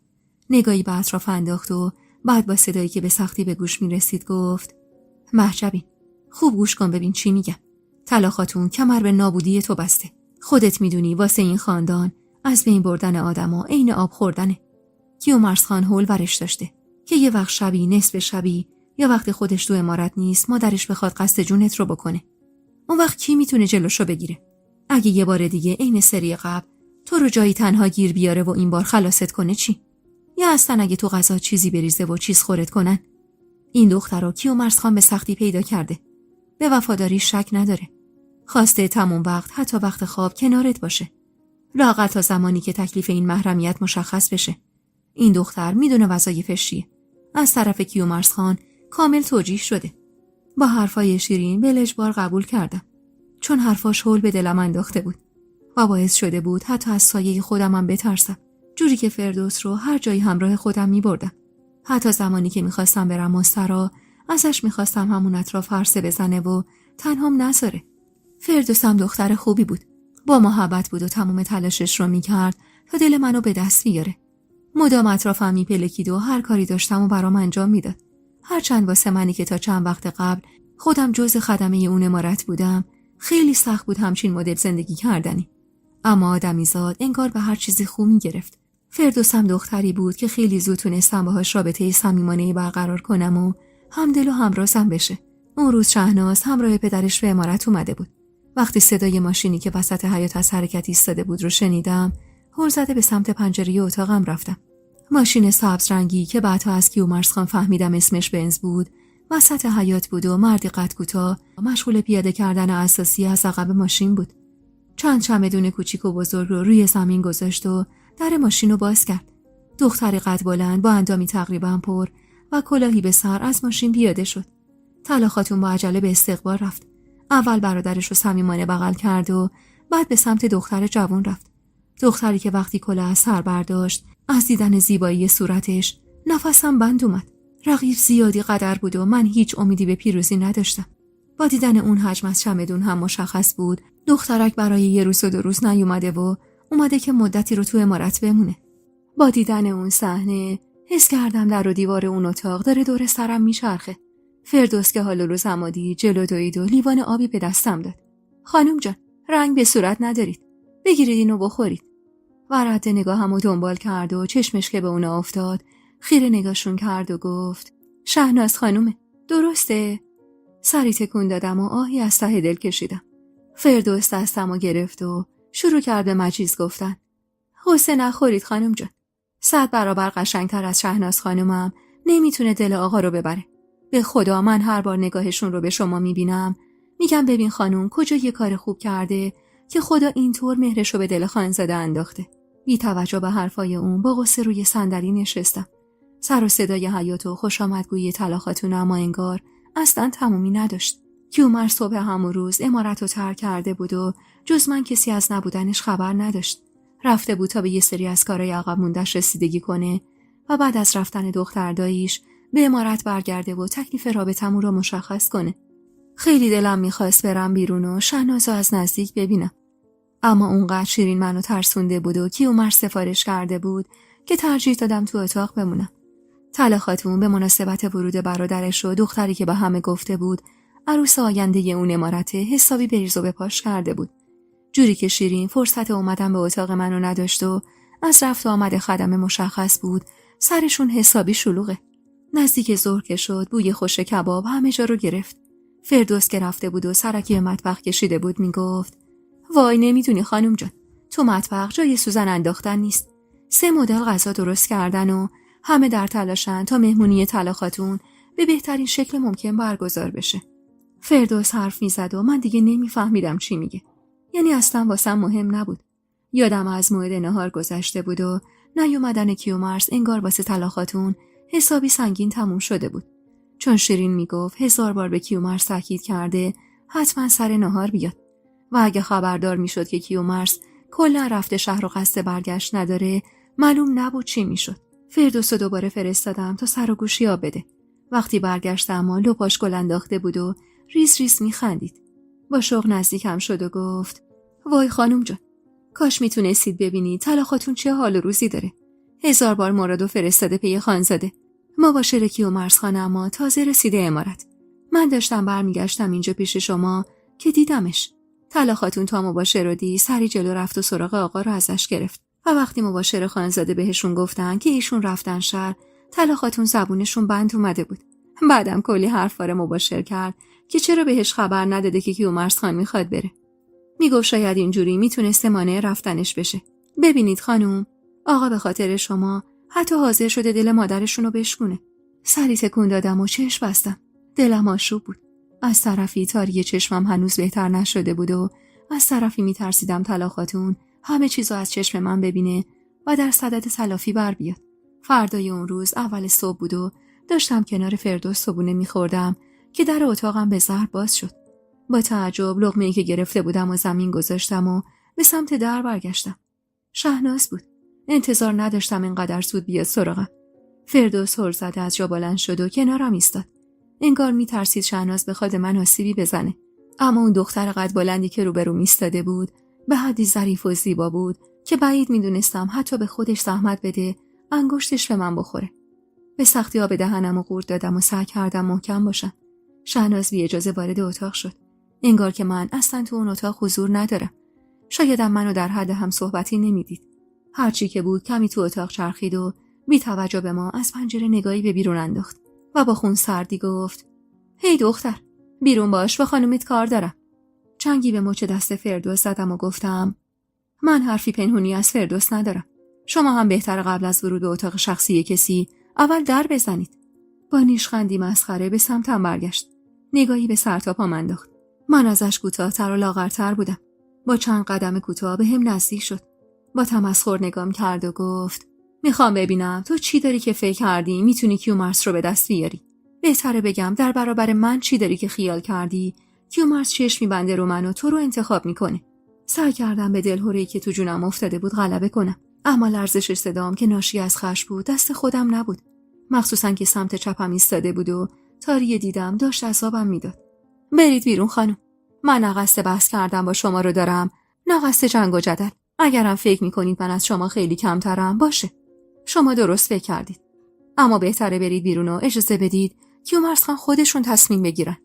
[SPEAKER 1] نگاهی به اطراف انداخت و بعد با صدایی که به سختی به گوش میرسید گفت محجبین، خوب گوش کن ببین چی میگم. طلاقاتون کمر به نابودی تو بسته. خودت میدونی واسه این خاندان از بین بردن آدما عین آب خوردنه. کیومرث خان هول ورش داشته که یه وقت شبی نصف شبی یا وقتی خودش تو امارت نیست مادرش بخواد قصد جونت رو بکنه. اون وقت کی میتونه جلوشو بگیره؟ اگه یه بار دیگه عین سری قبل تو رو جایی تنها گیر بیاره و این بار خلاصت کنه چی؟ یا اصلا اگه تو غذا چیزی بریزه و چیز خورت کنن؟ این دختر رو کیومرث خان به سختی پیدا کرده. به وفاداری شک نداره. خواسته تمام وقت حتی وقت خواب کنارت باشه. لااقل تا زمانی که تکلیف این محرمیت مشخص بشه. این دختر میدونه وظایفش چیه. از طرف کیومرث خان کامل توجیه شده. با حرفای شیرین به اجبار قبول کردم. چون حرفاش هول به دلم انداخته بود و باعث شده بود حتی از سایه خودمم بترسم. جوری که فردوس رو هر جایی همراه خودم میبردم. حتی زمانی که میخواستم برم مسترا ازش میخواستم همون اطراف عرصه بزنه و تنهام نذاره. فردوس هم دختر خوبی بود. با محبت بود و تمام تلاشش رو میکرد تا دل منو به دست بیاره. مدام اطرافم میپلکید و هر کاری داشتم و برام انجام میداد. هرچند واسه منی که تا چند وقت قبل خودم جزء خدمه اون امارت بودم خیلی سخت بود همچین مدل زندگی کردنی. اما آدمیزاد انگار به هر چیزی خو میگرفت. فردوس هم دختری بود که خیلی زود تونستم باهاش رابطه صمیمانه برقرار کنم و همدل و همرازم بشه. اون روز شهناز همراه پدرش به امارت اومده بود. وقتی صدای ماشینی که وسط حیاط از حرکت ایستاده بود رو شنیدم، هول زده به سمت پنجره اتاقم رفتم. ماشین سبز رنگی که بعدها از کیومرث خان فهمیدم اسمش بنز بود، وسط حیاط بود و مردی قد کوتاه مشغول پیاده کردن اساسی از عقب ماشین بود. چند چمدون کوچیک و بزرگ رو روی زمین گذاشت و در ماشین رو باز کرد. دختری قد بلند با اندامی تقریبا پر و کلاهی به سر از ماشین پیاده شد. طلا خاتون با عجله به استقبال رفت. اول برادرش رو صمیمانه بغل کرد و بعد به سمت دختر جوان رفت. دختری که وقتی کلاه از سر برداشت، از دیدن زیبایی صورتش نفسم بند اومد. رقیب زیادی قدر بود و من هیچ امیدی به پیروزی نداشتم. با دیدن اون حجم از چمدون هم مشخص بود دخترک برای یه روز و 2 روز نیومده و اومده که مدتی رو تو امارت بمونه. با دیدن اون صحنه حس کردم در و دیوار اون اتاق داره دور سرم میچرخه. فردوس که حال روز عمادی جلو دوید و لیوان آبی به دستم داد. خانم جان، رنگ به صورت ندارید. بگیرید اینو بخورید. و رد نگاهمو دنبال کرد و چشمش که به اونا افتاد خیره نگاشون کرد و گفت شهناز خانومه، درسته؟ سری تکون دادم و آهی از ته دل کشیدم. فردوس دستمو گرفت و شروع کرد به مجیز گفتن. غصه نخورید خانم جان. 100 برابر قشنگتر از شهناز خانومم نمیتونه دل آقا رو ببره. به خدا من هر بار نگاهشون رو به شما میبینم میگم ببین خانوم کجا یه کار خوب کرده که خدا اینطور مهرش رو به دل خانزاده انداخته. بی توجه به حرفای اون با غصه روی صندلی نشستم. سر و صدای حیات و خوش آمدگویی طلا خاتون اما انگار اصلا تمومی نداشت. کیومرث صبح همون روز عمارت رو ترک کرده بود و جز من کسی از نبودنش خبر نداشت. رفته بود تا به یه سری از کارهای عقب مونده‌اش رسیدگی کنه و بعد از رفتن دختر داییش به عمارت برگرده و تکلیف رابطمون رو مشخص کنه. خیلی دلم میخواست برم بیرون و شهنازو از نزدیک ببینم. اما اونقدر شیرین منو ترسونده بود و کیومرث سفارش کرده بود که ترجیح دادم تو اتاق بمونم. طلا خاتون به مناسبت ورود برادرش و دختری که به همه گفته بود عروس آینده اون عمارته حسابی بریز و بپاش کرده بود. جوری که شیرین فرصت اومدن به اتاق منو نداشت و از رفت و آمد خدمه مشخص بود سرشون حسابی شلوغه. نزدیک ظهر که شد بوی خوش کباب همه جا رو گرفت. فردوس که رفته بود و سرکی به مطبخ کشیده بود میگفت وای نمیدونی خانم جان، تو مطبخ جای سوزن انداختن نیست. 3 مدل غذا درست کردن و همه در تلاشن تا مهمونی طلا خاتون به بهترین شکل ممکن برگزار بشه. فردوس حرف میزد و من دیگه نمیفهمیدم چی میگه. یعنی اصلا واسم مهم نبود. یادم از موعد نهار گذشته بود و نیومدن کیومرث انگار واسه طلا خاتون حسابی سنگین تموم شده بود. چون شیرین میگفت 1000 بار به کیومرث تاکید کرده حتما سر نهار بیاد و اگه خبردار میشد که کیومرث کلا رفته شهر و قصد برگشت نداره معلوم نبود چی میشد. فردوس رو دوباره فرستادم تا سر و گوشی آب بده. وقتی برگشت اما لپاش گل انداخته بود و ریز ریز میخندید. با شوق نزدیکم شد و گفت وای خانم جان، کاش میتونستید ببینید طلا خاتون چه حال و روزی داره. 1000 بار مرادو فرستاده پی خانزاده. مباشر کیومرث خانه اما تازه رسیده عمارت. من داشتم برمیگشتم اینجا پیش شما که دیدمش. طلا خاتون تا مباشر رو دید سری جلو رفت و سراغ آقا رو ازش گرفت و وقتی مباشر خانزاده بهشون گفتن که ایشون رفتن شهر طلا خاتون زبونشون بند اومده بود. بعدم کلی حرف واره مباشر کرد که چرا بهش خبر نداده که کیومرث خان میخواد بره. میگفت شاید اینجوری میتونسته مانع رفتنش بشه. ببینید خانوم، آقا به خاطر شما حتی حاضر شده دل مادرشون رو بشکونه. سری تکون دادم و چشم بستم. دلم آشوب بود. از طرفی تاری چشمم هنوز بهتر نشده بود و از طرفی میترسیدم طلا خاتون همه چیزو از چشم من ببینه و در صدد تلافی بر بیاد. فردای اون روز اول صبح بود و داشتم کنار فردوس صبونه میخوردم که در اتاقم به ضرب باز شد. با تعجب لقمه‌ای که گرفته بودم و زمین گذاشتم و به سمت در برگشتم. شهناز بود. انتظار نداشتم اینقدر زود بیاد سراغم. فردوس هر زده از جا بلند شد و کنارم ایستاد. انگار میترسید شهناز بخواد من آسیبی بزنه. اما اون دختر قد بلندی که روبروم ایستاده بود به حدی ظریف و زیبا بود که بعید میدونستم حتی به خودش زحمت بده انگشتش به من بخوره. به سختی آب دهنم و قورت دادم و سعی کردم محکم باشم. شهناز بی اجازه وارد اتاق شد. انگار که من اصلا تو اون اتاق حضور ندارم. شایدم منو در حد هم صحبتی نمیدید. هرچی که بود کمی تو اتاق چرخید و بی توجه به ما از پنجره نگاهی به بیرون انداخت و با خون سردی گفت هی دختر، بیرون باش، با خانومت کار دارم. چنگی به مچ دست فردوس زدم و گفتم من حرفی پنهونی از فردوس ندارم. شما هم بهتر قبل از ورود به اتاق شخصی کسی اول در بزنید. با نیشخندی مسخره به سمتم برگشت. نگاهی به سر تا پام انداخت. من ازش کوتاه‌تر و لاغرتر بودم. با چند قدم کوتاه به هم نزدیک شد. با تمسخر نگام کرد و گفت میخوام ببینم تو چی داری که فکر کردی میتونی کیومرث رو به دست بیاری. بهتره بگم در برابر من چی داری که خیال کردی کیومرث چشم میبنده رو من و تو رو انتخاب میکنه. سعی کردم به دلهره‌ای که تو جونم افتاده بود غلبه کنم، اما لرزش صدام که ناشی از خشم بود دست خودم نبود. مخصوصا که سمت چپم ایستاده بود و تاری دیدم داشت عذابم میداد. برید بیرون خانم. من نه قصد بحث کردم با شما رو دارم، نه قصد جنگ و جدل. اگرم فکر میکنید من از شما خیلی کمترم باشه. شما درست فکر کردید. اما بهتره برید بیرون و اجازه بدید کیومرث خان خودشون تصمیم بگیرن.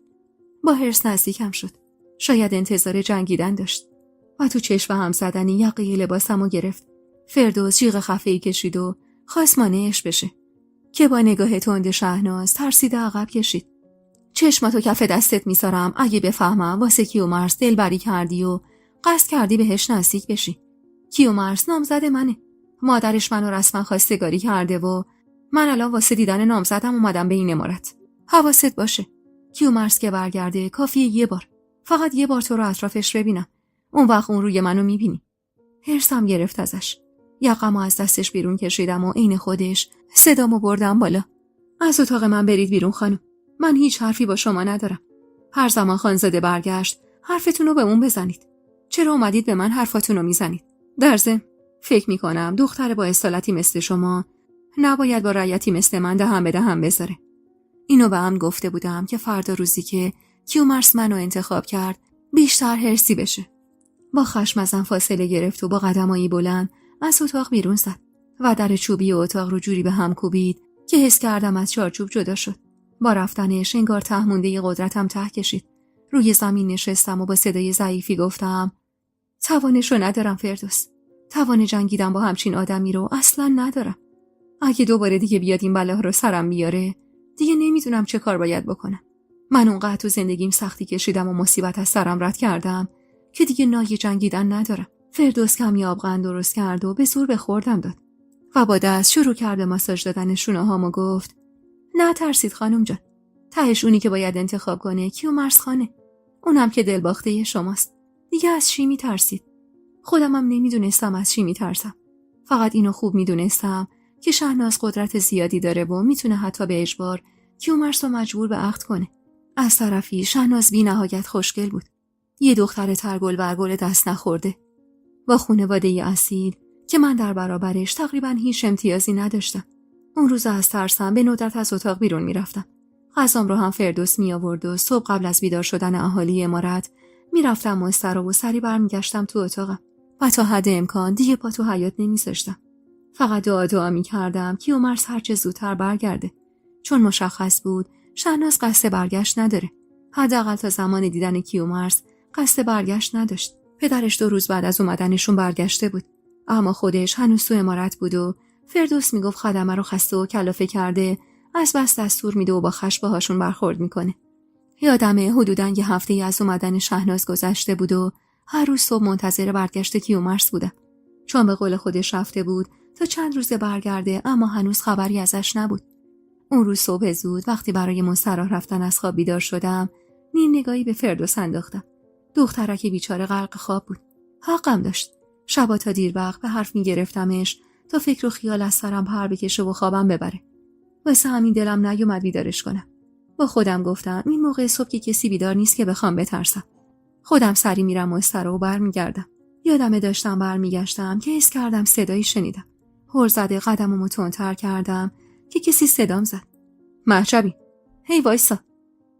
[SPEAKER 1] با حرص نزدیکم شد. شاید انتظار جنگیدن داشت. و تو چشم هم زدنی یقه لباسمو گرفت. فردوس جیغ خفه‌ای کشید و خواست مانعش بشه که با نگاه تند شهناز ترسیده عقب کشید. چشماتو کف دستت میذارم اگه بفهمم واسه کیومرث دلبری کردی و قصد کردی بهش نزدیک بشی. کیومرث نامزد منه. مادرش منو رسما خواستگاری کرده و من الان واسه دیدن نامزدم اومدم به این عمارت. حواست باشه. کیومرث که برگرده کافیه یه بار. فقط یه بار تو رو اطرافش ببینم. اون وقت اون روی منو میبینی. حرصم گرفت ازش. یقمو از دستش بیرون کشیدم و عین خودش صدامو بردم بالا. از اتاق من برید بیرون خانم. من هیچ حرفی با شما ندارم. هر زمان خانزاده برگشت حرفتونو به اون بزنید. چرا اومدید به من حرفاتونو میزنید؟ در ضمن فکر میکنم دختر با اصالتی مثل شما نباید با رعیتی مثل من دهن به دهن بذاره. اینو به هم گفته بودم که فردا روزی که کیومرث منو انتخاب کرد بیشتر حرصی بشه. با خشم ازم فاصله گرفت و با قدمایی بلند از اتاق بیرون زد و در چوبی اتاق رو جوری به هم کوبید که حس کردم از چارچوب جدا شد. با رفتنش انگار ته مونده قدرتم ته کشید. روی زمین نشستم و با صدای ضعیفی گفتم توانشو ندارم فردوس. توان جنگیدن با همچین آدمی رو اصلا ندارم. اگه دوباره دیگه بیاد این بلا رو سرم بیاره دیگه نمیدونم چه کار باید بکنم. من اونقدر تو زندگیم سختی کشیدم و مصیبت از سرم رد کردم که دیگه نای جنگیدن ندارم. فردوس کمی آبغن درست کرد و به زور به خوردم داد و با دست شروع کرد به ماساژ دادن شونه‌هام و گفت نه ترسید خانم جان. تهش اونی که باید انتخاب کنه کیومرث خانه. اونم که دلباخته شماست. دیگه از چی میترسید؟ خودم هم نمیدونستم از چی میترسم. فقط اینو خوب میدونستم که شهناز قدرت زیادی داره و میتونه حتی به اجبار کیومرث رو مجبور به عقد کنه. از طرفی شهناز بی نهایت خوشگل بود. یه دختر ترگل برگل دست نخورده. با خانواده اصیل که من در برابرش تقریبا هیچ امتیازی نداشتم. اون روز از ترسم به ندرت از اتاق بیرون میرفتم. غذام رو هم فردوس می آورد و صبح قبل از بیدار شدن اهالی امارت میرفتم مسترا و سری برمیگشتم تو اتاقم و تا حد امکان دیگه پا تو حیاط نمیذاشتم. فقط دعا میکردم کیومرث هر چه زودتر برگرده. چون مشخص بود شهناز قصد برگشت نداره. حداقل تا زمان دیدن کیومرث قصد برگشت نداشت. پدرش 2 روز بعد از اومدنشون برگشته بود. اما خودش هنوز تو امارت بود و فردوس میگفت خدمه رو خسته و کلافه کرده، از بس دستور میده و با خشم باهاشون برخورد میکنه. یادمه حدوداً یه هفته از اومدن شهناز گذشته بود و هر روز صبح منتظر برگشت کیومرث بودم. چون به قول خودش رفته بود تا چند روز برگرده، اما هنوز خبری ازش نبود. اون روز صبح زود وقتی برای مستراح رفتن از خواب بیدار شدم، نیم نگاهی به فردوس انداختم. دخترک بیچاره غرق خواب بود. حقم داشت. شبا تا دیر وقت به حرف میگرفتمش تا فکر و خیال از سرم پر بکشه و خوابم ببره. واسه همین دلم نیومد بیدارش کنم. با خودم گفتم این موقع صبح که کسی بیدار نیست که بخوام بترسم. خودم سری میرم مستراح و برمیگردم. یادمه داشتم برمیگشتم که حس کردم صدایی شنیدم. هر زده قدممو تندتر کردم که کسی صدام زد. مهجبی، هی وایسا.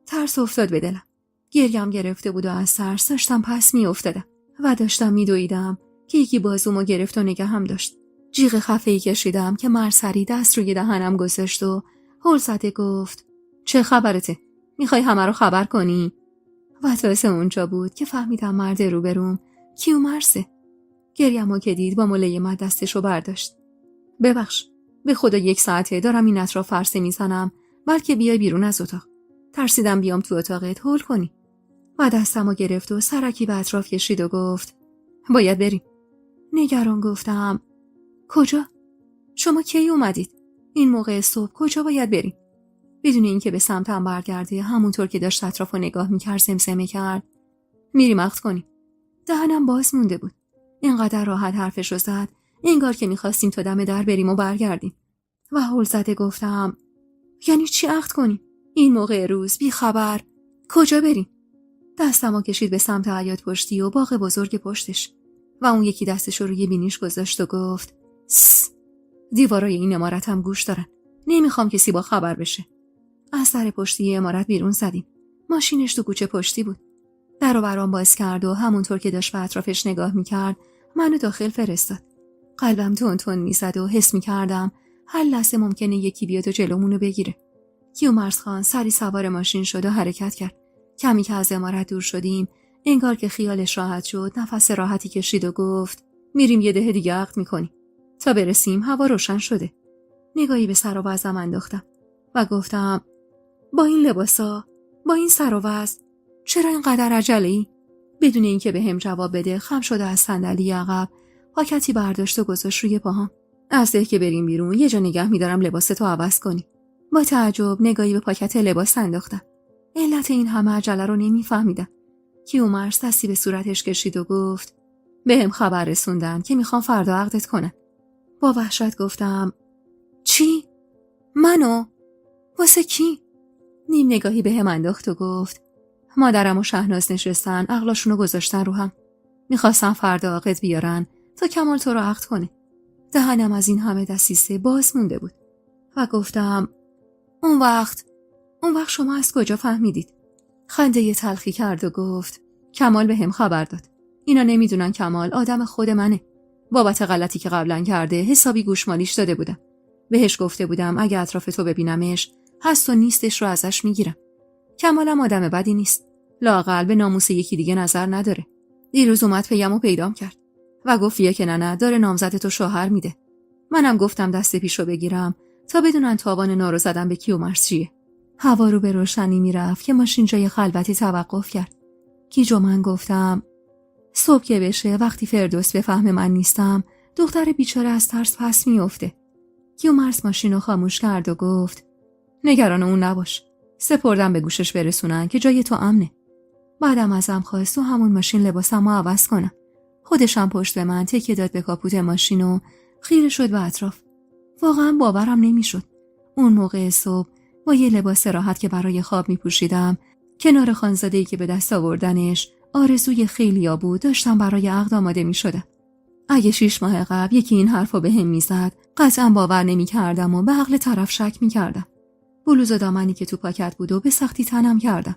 [SPEAKER 1] ترس افتاد به دلم. گریم گرفته بود و از ترس داشتم پس میافتادم و داشتم میدویدم که یکی بازومو گرفت و نگهم داشت. جیغ خفه‌ای کشیدم که مرسری دست روی دهنم گذاشت و هل زده گفت چه خبرته؟ میخوای همه رو خبر کنی؟ و تازه اونجا بود که فهمیدم مرد روبروم کیومرثه. گریمو که دید با ملایمت دستشو برداشت. ببخش، به خدا 1 ساعته دارم این اطراف فرسه میزنم بلکه بیای بیرون از اتاق. ترسیدم بیام تو اتاقت هول کنی. و دستمو گرفت و سرکی به اطراف کشید و گفت باید بریم. نگران گفتم کجا؟ شما کی اومدید؟ این موقع صبح کجا باید بریم؟ بدون اینکه به سمتم برگرده همونطور که داشت اطرافو نگاه میکرد زمزمه کرد میریم عقد کنیم. دهنم باز مونده بود. اینقدر راحت حرفشو زد انگار که میخواستیم تا دم در بریم و برگردیم. و هول زده گفتم یعنی چی عقد کنیم؟ این موقع روز بی خبر کجا بریم؟ دستمو کشید به سمت حیاط پشتی و باغ بزرگ پشتش و اون یکی دستشو روی بینیش گذاشت و گفت سس. دیوارای این عمارتم گوش دارن. نمیخوام کسی با خبر بشه. از در پشتی عمارت بیرون زدیم. ماشینش تو کوچه پشتی بود. درو برام باز کرد و همونطور که داشت به اطرافش نگاه میکرد منو داخل فرستاد. قلبم تون تون میزد و حس میکردم هر لحظه ممکنه یکی بیاد و جلومونو بگیره. کیومرث خان سری سوار ماشین شد و حرکت کرد. کمی که از عمارت دور شدیم، انگار که خیالش راحت شد، نفس راحتی کشید و گفت میریم یه ده دیگه عقد میکنیم. تا برسیم هوا روشن شده. نگاهی به سر و وضعم انداختم و گفتم با این لباسا، با این سر و وضع، چرا اینقدر عجله‌ای؟ بدون اینکه بهم جواب بده خم شده از صندلی عقب پاکتی برداشت و گذاشت روی پاهام. از ده که بریم بیرون یه جا نگه می‌دارم لباستو عوض کنی. با تعجب نگاهی به پاکت لباس انداختم. علت این همه عجله رو نمی‌فهمیدم. کیومرث دستی به صورتش کشید و گفت بهم خبر رسوندن که میخوام فردا عقدت کنن. با وحشت گفتم چی؟ منو؟ واسه کی؟ نیم نگاهی بهم انداخت و گفت مادرم و شهناز نشستن عقلاشونو گذاشتن رو هم. میخواستن فردا عقد بیارن تا کمال تو رو عقد کنه. دهنم از این همه دسیسه باز مونده بود و گفتم اون وقت شما از کجا فهمیدید؟ خنده ی تلخی کرد و گفت کمال بهم خبر داد. اینا نمیدونن کمال آدم خود منه. بابت غلطی که قبلا کرده حسابی گوشمالیش داده بودم. بهش گفته بودم اگه اطراف تو ببینمش هست و نیستش رو ازش میگیرم. کمالم آدم بدی نیست. لااقل به ناموس یکی دیگه نظر نداره. دیروز اومد پیامو پیدام کرد و گفت که نه داره نامزد تو شوهر میده. منم گفتم دست پیشو بگیرم تا بدونن تاوان نارو زدن به کیومرث چیه. هوا رو به روشنی میرفت که ماشین جای خلوتی توقف کرد. کیجو من گفتم صبح که بشه وقتی فردوس بفهمه من نیستم دختر بیچاره از ترس پس میفته. کیومرث ماشین رو خاموش کرد و گفت نگران اون نباش. سپردم به گوشش برسونن که جای تو امنه. بعدم ازم خواست تو همون ماشین لباسمو عوض کنم. خودشم پشت به من تکیه داد به کاپوت ماشین و خیره شد به اطراف. واقعا باورم نمیشد. اون موقع صبح با یه لباس راحت که برای خواب میپوشیدم کنار خانزاده‌ای که به دست آوردنش آرزوی خیلیا بود داشتم برای عقد آماده میشدم. اگه 6 ماه قبل یکی این حرفو بهم میزد قطعا باور نمیکردم و به عقل طرف شک میکردم. بلوز و دامنی که تو پاکت بود و به سختی تنم کردم.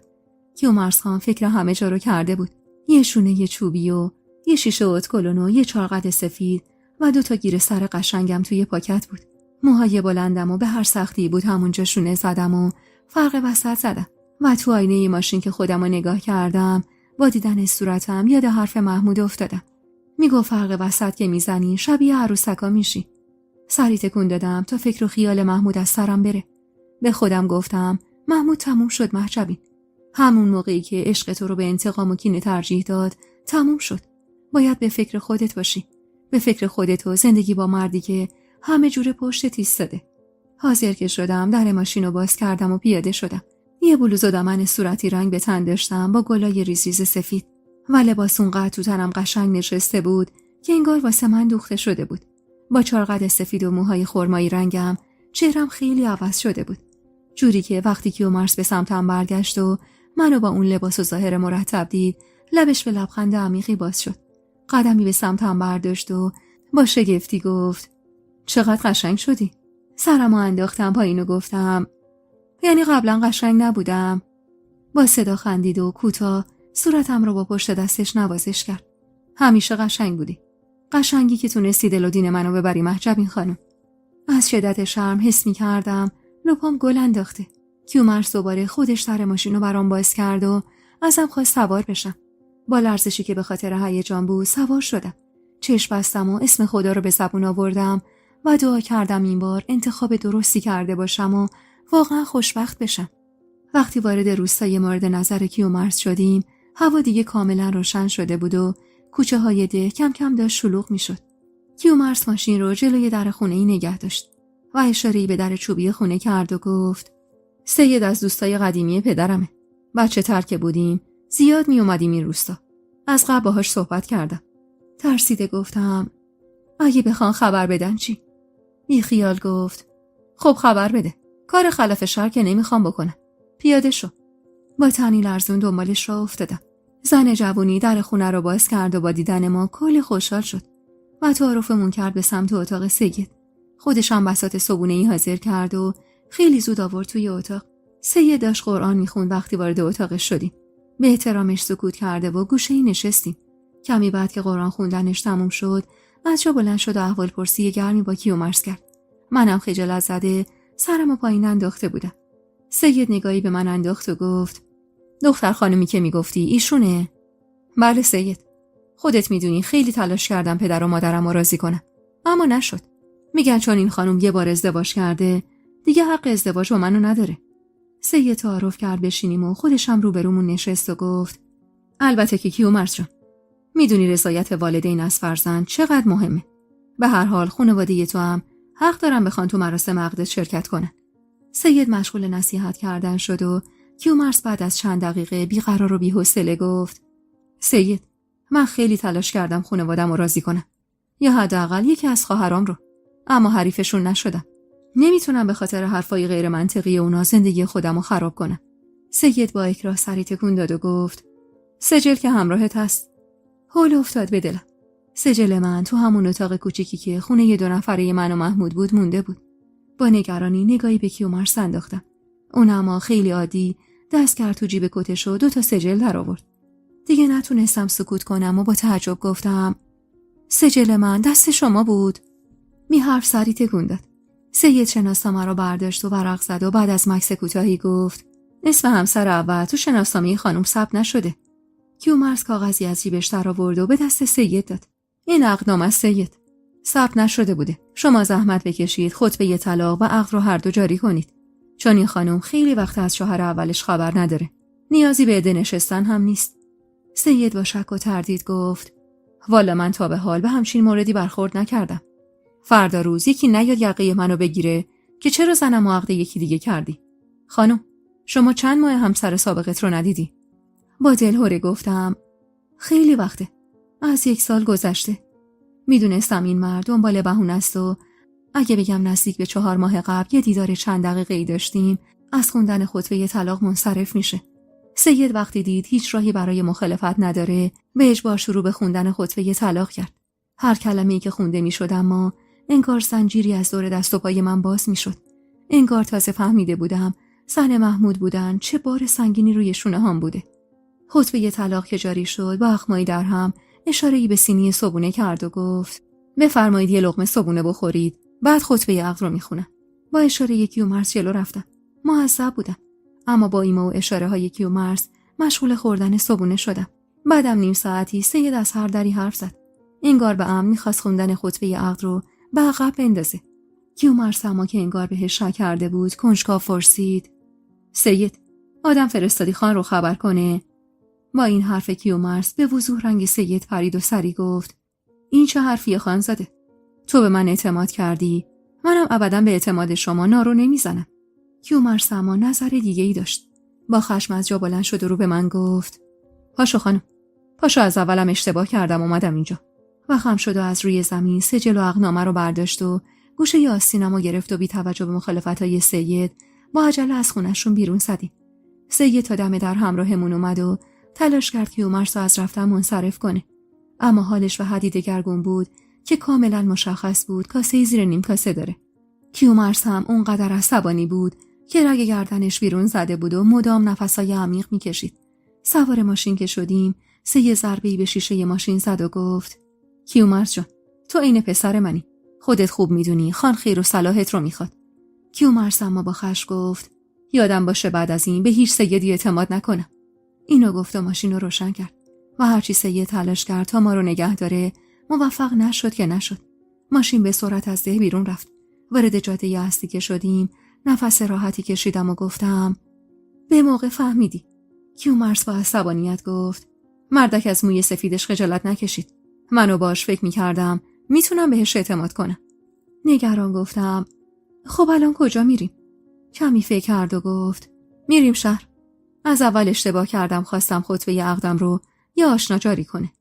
[SPEAKER 1] کیومرث خان فکر همه جا رو کرده بود. یه شونه چوبی و یه شیشه اتکلون و یه چارقد سفید و 2 تا گیره سر قشنگم توی پاکت بود. موهای بلندم و به هر سختی بود همونجا شونه زدم و فرق وسط زدم و تو آینه ماشین که خودم رو نگاه کردم با دیدن صورتم یاد حرف محمود افتادم. میگفت فرق وسط که میزنی شبیه عروسکا میشی. سری تکون دادم تا فکر و خیال محمود از سرم بره. به خودم گفتم محمود تموم شد مهجبین. همون موقعی که عشق تو رو به انتقام و کینه ترجیح داد تموم شد. باید به فکر خودت باشی. به فکر خودت و زندگی با مردی که همه جوره پشتت ایستاده. حاضر که شدم در ماشین رو باز کردم و پیاده شدم. یه بلوز و دامن صورتی رنگ به تن داشتم با گلای ریز سفید و لباس اونقدر تو تنم قشنگ نشسته بود که انگار واسه من دوخته شده بود. با چارقد سفید و موهای خرمایی رنگم چهرم خیلی عوض شده بود. جوری که وقتی کیومرث به سمتم برگشت و منو با اون لباس و ظاهر مرتب دید لبش به لبخند عمیقی باز شد. قدمی به سمتم برداشت و با شگفتی گفت چقدر قشنگ شدی. سرمو انداختم پایین و گفتم یعنی قبلا قشنگ نبودم. با صدا خندید و کوتاه صورتم رو با پشت دستش نوازش کرد. همیشه قشنگ بودی. قشنگی که تونستی دل و دین منو ببری مهجبین خانم. از شدت شرم حس می کردم لپام گل انداخته. کیومرث دوباره خودش در ماشین رو برام باز کرد و ازم خواست سوار بشم. با لرزشی که به خاطر هیجان بود سوار شدم. چشم بستم و اسم خدا رو به زبون آوردم و دعا کردم این بار انتخاب درستی کرده باشم و واقعا خوشبخت بشم. وقتی وارد روستای مورد نظر کیومرث شدیم هوا دیگه کاملا روشن شده بود و کوچه های ده کم کم داشت شلوغ می شد. کیومرث ماشین رو جلوی در خونه‌ای نگه داشت و اشاره‌ای به در چوبی خونه کرد و گفت سید از دوستای قدیمی پدرمه. بچه تر که بودیم زیاد می اومدیم این روستا. از قبل باهاش صحبت کردم. ترسیده گفتم اگه بخوان خبر بدن چی؟ بی خیال گفت خب خبر بده. کار خلاف شر که نمیخوام بکنم. پیاده شو. با تنی لرزون دنبالش را افتادم. زن جوونی در خونه رو باز کرد و با دیدن ما کلی خوشحال شد و تعارفمون کرد به سمت اتاق سید. خودش هم بساط صبونه‌ای حاضر کرد و خیلی زود آورد توی اتاق. سید داشت قرآن میخوند وقتی وارد اتاقش شدیم. به احترامش سکوت کرده و گوشه‌ای نشستیم. کمی بعد که قرآن خوندنش تموم شد، از جا بلند شد و احوالپرسی گرمی با کیومرث کرد. منم خجالت زده سرمو پایین انداخته بودم. سید نگاهی به من انداخت و گفت دختر خانمی که میگفتی ایشونه؟ بله سید. خودت میدونی خیلی تلاش کردم پدر و مادرم رو راضی کنم، اما نشد. میگن چون این خانم یه بار ازدواج کرده دیگه حق ازدواج با منو نداره. سید تعارف کرد بشینیم و خودشم روبرومون نشست و گفت البته که کیومرث جان، میدونی رضایت والدین از فرزند چقدر مهمه. به هر حال خانواده تو هم حق دارن بخوان تو مراسم عقد شرکت کنن. سید مشغول نصیحت کردن شد و کیومرث بعد از چند دقیقه بیقرار و بی‌حوصله گفت سید، من خیلی تلاش کردم خانواده‌مو راضی کنم، یا حداقل یکی از خواهرام رو، اما حریفشون نشدم. نمیتونم به خاطر حرفای غیر منطقی اونا زندگی خودمو خراب کنم. سید با اکراه سری تکون داد و گفت سجل که همراهت هست. هول افتاد به دلم. سجل من تو همون اتاق کوچیکی که خونه 2 نفره من و محمود بود مونده بود. با نگرانی نگاهی به کیومرث انداختم. اون اما خیلی عادی دست کرد تو جیب کتش و 2 تا سجل در آورد. دیگه نتونستم سکوت کنم و با تعجب گفتم سجل من دست شما بود؟ می حرف سری تکون داد. سید شناسنامه رو برداشت و ورق زد و بعد از مکث کوتاهی گفت اسم همسر اول تو شناسنامه خانم ثبت نشده. کیومرث کاغذی از جیبش در آورد و به دست سید داد. این عقدنامه از سید ثبت نشده بوده. شما زحمت بکشید خطبه طلاق و عقد رو هر دو جاری کنید، چون این خانم خیلی وقت از شوهر اولش خبر نداره. نیازی به عده نشستن هم نیست. سید با شک و تردید گفت والا من تا به حال به همچین موردی برخورد نکردم. فردا روز یکی نیاد یقه منو بگیره که چرا زنم و عقد یکی دیگه کردی. خانم، شما چند ماه همسر سابقت رو ندیدی؟ با دلهره گفتم خیلی وقته، از 1 سال گذشته. میدونستم این مرد دنبال بهونه است و اگه بگم نزدیک به 4 ماه قبل یه دیدار چند دقیقه‌ای داشتیم از خوندن خطبه طلاق منصرف میشه. سید وقتی دید هیچ راهی برای مخالفت نداره به اجبار شروع به خوندن خطبه طلاق کرد. هر کلمه‌ای که خونده میشد اما انگار زنجیری از دور دست و پای من باز میشد. انگار تازه فهمیده بودم زن محمود بودن چه بار سنگینی روی شونه هم بوده. خطبه طلاق که جاری شد با اخمایی در هم اشاره‌ای به سینی صبونه کرد و گفت بفرمایید یه لقمه صبونه بخورید، بعد خطبه عقد رو میخونم. با اشاره کیومرث جلو رفتم. معذب بودم، اما با ایما و اشاره های کیومرث مشغول خوردن صبونه شدم. بعدم نیم ساعتی سید از هر دری حرف زد. انگار به عمد میخواست خوندن خطبه عقد رو به عقب بندازه. کیومرث اما که انگار بهش شک کرده بود کنجکاو پرسید سید، آدم فرستادی خان رو خبر کنه؟ با این حرف کیومرث به وضوح رنگ سید پرید و سری گفت این چه حرفیه خان زاده؟ تو به من اعتماد کردی، منم ابداً به اعتماد شما نارو نمیزنم. کیومرث اما نظر دیگه‌ای داشت. با خشم از جا بلند شد و رو به من گفت پاشو خانم، پاشو، از اولم اشتباه کردم اومدم اینجا. و خم شد و از روی زمین سجل و عقدنامه رو برداشت و گوشه آستینمو گرفت و بی توجه به مخالفت‌های سید با عجله از خونه‌شون بیرون زدیم. سید تا دم در همراهمون اومد و تلاش کرد کیومرث رو از رفتن منصرف کنه، اما حالش به حدی دگرگون بود که کاملا مشخص بود کاسه زیر نیم کاسه داره. کیومرث هم اونقدر عصبانی بود که رگ گردنش بیرون زده بود و مدام نفسای عمیق میکشید. سوار ماشین که شدیم سید ضربه‌ای به شیشه ماشین زد و گفت کیومرث جان، تو عین پسر منی، خودت خوب میدونی خان خیر و صلاحت رو میخواد. کیومرث اما با خشم گفت یادم باشه بعد از این به هیچ سیدی اعتماد نکنم. اینو گفت و ماشین رو روشن کرد و هرچی سید تلاش کرد تا ما رو نگه داره موفق نشد که نشد. ماشین به سرعت از ده بیرون رفت. وارد جاده اصلی که شدیم نفس راحتی کشیدم و گفتم به موقع فهمیدی. کیومرث با عصبانیت گفت مردک از موی سفیدش خجالت نکشید. منو باش فکر میکردم میتونم بهش اعتماد کنم. نگران گفتم خب الان کجا میریم؟ کمی فکر کرد و گفت میریم شهر. از اول اشتباه کردم، خواستم خطبه عقدم رو یه آشنا جاری کنه.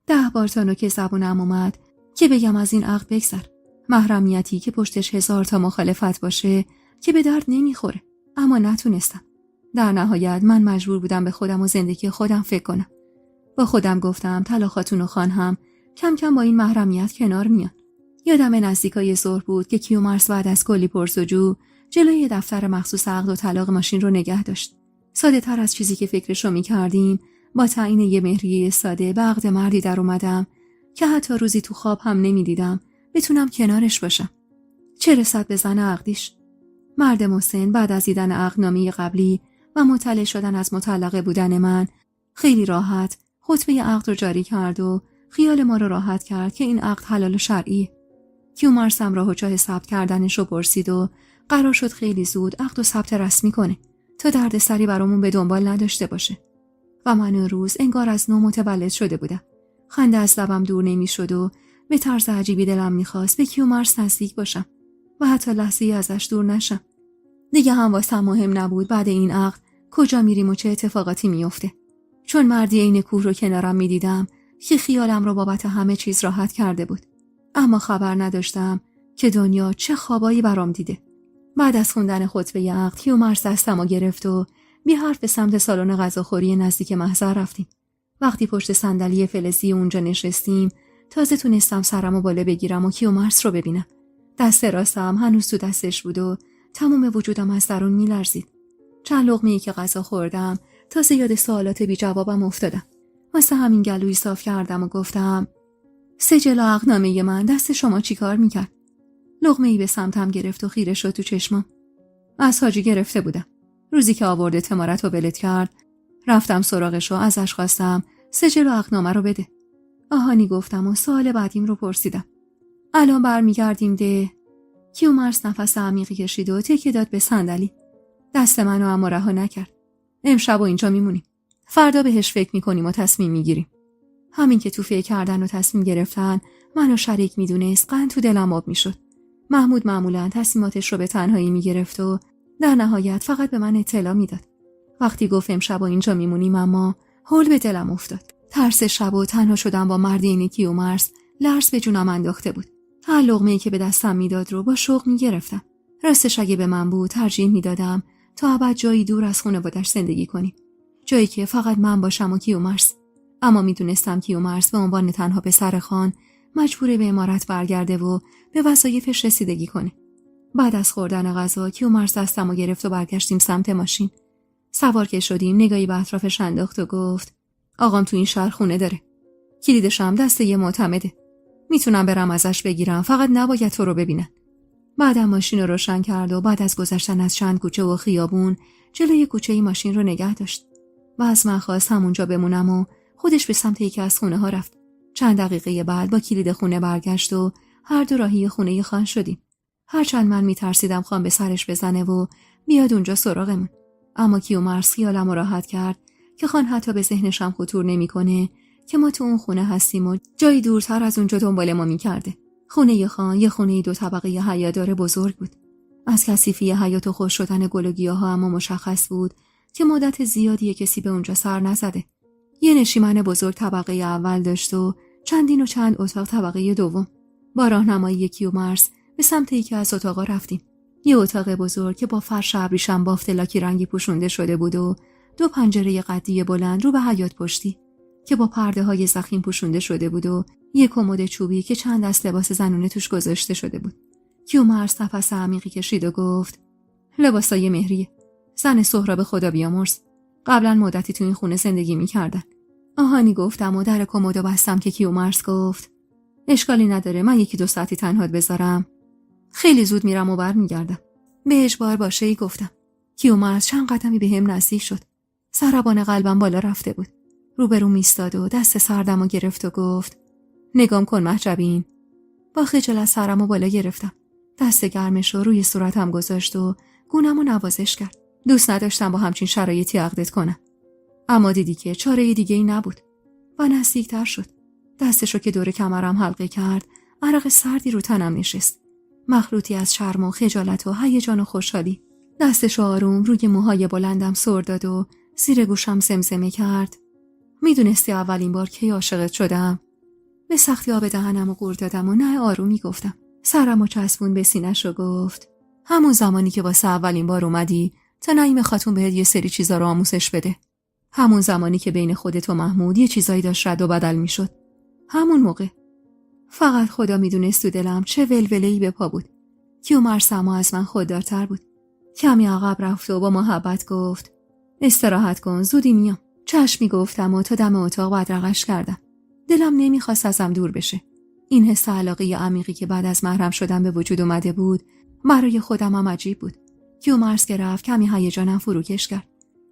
[SPEAKER 1] 10 بار تا نوک زبونم اومد که بگم از این عقد بگذر. محرمیتی که پشتش 1000 تا مخالفت باشه که به درد نمیخوره، اما نتونستم. در نهایت من مجبور بودم به خودم و زندگی خودم فکر کنم. با خودم گفتم طلا خاتون و خان هم کم کم با این محرمیت کنار میان. یادم نزدیکای ظهر بود که کیومرث بعد از کلی پرسجو جلوی دفتر مخصوص عقد و طلاق ماشین رو نگه داشت. ساده تر از چیزی که فکرشو میکردیم با تعیین یه مهریه ساده به عقد مردی در اومدم که حتی روزی تو خواب هم نمیدیدم بتونم کنارش باشم. چه رسد به زن عقدیش. مرد مسن بعد از دیدن عقدنامه قبلی و مطلع شدن از مطلقه بودن من خیلی راحت خطبه عقد رو جاری کرد و خیال ما رو راحت کرد که این عقد حلال و شرعیه. کیومرث راه و جای ثبت کردنش رو پرسید و قرار شد خیلی زود عقد و ثبت رسمی کنه تا دردسری برامون به دنبال نداشته باشه. و من اون روز انگار از نو متولد شده بودم. خنده از لبم دور نمیشد و به طرز عجیبی دلم میخواست به کیومرث نزدیک باشم و حتی لحظه‌ای ازش دور نشم. دیگه هم واسم مهم نبود بعد این عقد کجا میریم و چه اتفاقاتی میفته. چون مردی عین کوه رو کنارم میدیدم که خیالم رو بابت همه چیز راحت کرده بود. اما خبر نداشتم که دنیا چه خوابایی برام دیده. بعد از خوندن خطبه عقد کیومرث دستمو گرفت و بی حرف به سمت سالن غذاخوری نزدیک محضر رفتیم. وقتی پشت صندلی فلزی اونجا نشستیم تازه تونستم سرمو بالا بگیرم و کیومرث رو ببینم. دست راستم هنوز تو دستش بود و تمام وجودم از درون میلرزید. چند لقمه‌ای که غذا خوردم تازه یاد سوالات بی جوابم افتادم. واسه همین گلویی صاف کردم و گفتم سجل عقدنامه من دست شما چی کار میکرد؟ لقمه‌ای به سمتم گرفت و خیره شد تو چشمم. از حاجی گرفته بودم. روزی که آورده تمارت رو ولت کرد رفتم سراغش و ازش خواستم سجل عقدنامه رو بده. آهانی گفتم و سوال بعدیم رو پرسیدم. الان برمیگردیم ده. کیومرث نفس عمیقی کشید و تکیه داد به صندلی. دست منو اما رها نکرد. امشب و اینجا میمونیم. فردا بهش فکر میکنیم و تصمیم میگیریم. همین که تو فکر کردن و تصمیم گرفتن منو شریک میدونست قند تو دلم آب میشد. محمود معمولا تصمیماتش رو به تنهایی میگرفت و در نهایت فقط به من اطلاع میداد. وقتی گفت امشب و اینجا میمونیم اما هول به دلم افتاد. ترس شب و تنها شدم با مردی عین کیومرث لرز به جونم انداخته بود. هر لقمه‌ای که به دستم میداد رو با شوق میگرفتم. راستش اگه به من بود ترجیح میدادم تا ابد جایی دور از خانواده‌اش زندگی کنیم. جایی که فقط من باشم و کیومرث. اما میدونستم کیومرث به عنوان تنها پسر خان مجبوره به امارت برگرده و به وظایفش رسیدگی کنه. بعد از خوردن غذا کیومرث دستمو گرفت و برگشتیم سمت ماشین. سوار که شدیم نگاهی به اطرافش انداخت و گفت آقام تو این شهر خونه داره. کلیدش هم دست یه معتمده. میتونم برم ازش بگیرم فقط نباید تو رو ببینن. بعدم ماشین رو روشن کرد و بعد از گذشتن از چند کوچه و خیابون جلوی کوچه ماشین رو نگه داشت و از من خواست همونجا بمونم و خودش به سمت یکی از خونه ها رفت. چند دقیقه بعد با کلید خونه برگشت و هر دو راهی خونه خان شدیم. هرچند من میترسیدم خان به سرش بزنه و بیاد اونجا سراغمون. اما کیومرث خیالم رو راحت کرد که خان حتی به ذهنشم خطور نمیکنه که ما تو اون خونه هستیم و جایی دورتر از اونجا دنبال ما میکرده. خونه خان یه خونه 2 طبقه حیاطدار بزرگ بود. از کثیفی حیاط و خوش شدن گل و گیاها اما مشخص بود که مدت زیادی کسی به اونجا سر نزده. یه نشیمن بزرگ طبقه اول داشت و چند اتاق طبقه دوم. با راهنمایی کیومرث به سمت یکی از اتاقا رفتیم. یه اتاق بزرگ که با فرش ابریشم بافت لاکی رنگی پوشونده شده بود و 2 پنجره قدی بلند رو به حیاط پشتی که با پرده‌های ضخیم پوشونده شده بود و یک کمد چوبی که چند دست لباس زنونه توش گذاشته شده بود. کیومرث نفس عمیقی کشید و گفت لباسای مهریه. زن سهراب خدا بیامرز. قبلا مدتی تو این خونه زندگی می‌کردن. آهانی گفتم و در کمد بستم که کیومرث گفت اشکالی نداره من 1-2 ساعتی تنهات بذارم. خیلی زود میرم و برمیگردم. به اجبار باشه‌ای گفتم. کیومرث چند قدمی به هم نزدیک شد. ضربان قلبم بالا رفته بود. روبروم ایستاد و دست سردمو گرفت و گفت نگام کن مهجبین. با خجالت سرمو بالا گرفتم. دست گرمش رو روی صورتم گذاشت و گونمو نوازش کرد. دوست نداشتم با همچین شرایطی عقدت کنم. اما دیدی که چاره دیگه‌ای نبود. و نزدیکتر شد. دستشو که دور کمرم حلقه کرد، عرق سردی رو تنم نشست. مخلوطی از شرم و خجالت و هیجان و خوشحالی. دستشو آروم روی موهای بلندم سر داد و زیر گوشم زمزمه کرد. میدونستی اولین بار کی عاشقت شدم؟ به سختی آب دهنم و قورت دادم و نه آرومی گفتم. سرمو چسبون به سینه‌ش و گفت همون زمانی که واسه اولین بار اومدی تا نعیم خاتون بهت یه سری چیزا رو آموزش بده. همون زمانی که بین خودت و محمود یه چیزایی داشت رد و بدل میشد. همون موقع. فقط خدا میدونست تو دلم چه ولوله‌ای به پا بود. کیومرث اما از من خوددارتر بود. کمی عقب رفت و با محبت گفت استراحت کن زودی میام. چشمی گفتم و تا دم اتاق بدرقش کردم. دلم نمیخواست ازم دور بشه. این حس علاقه عمیقی که بعد از محرم شدن به وجود اومده بود برای خودم هم عجیب بود. کیومرث که رفت کمی هیجانم فروکش کرد.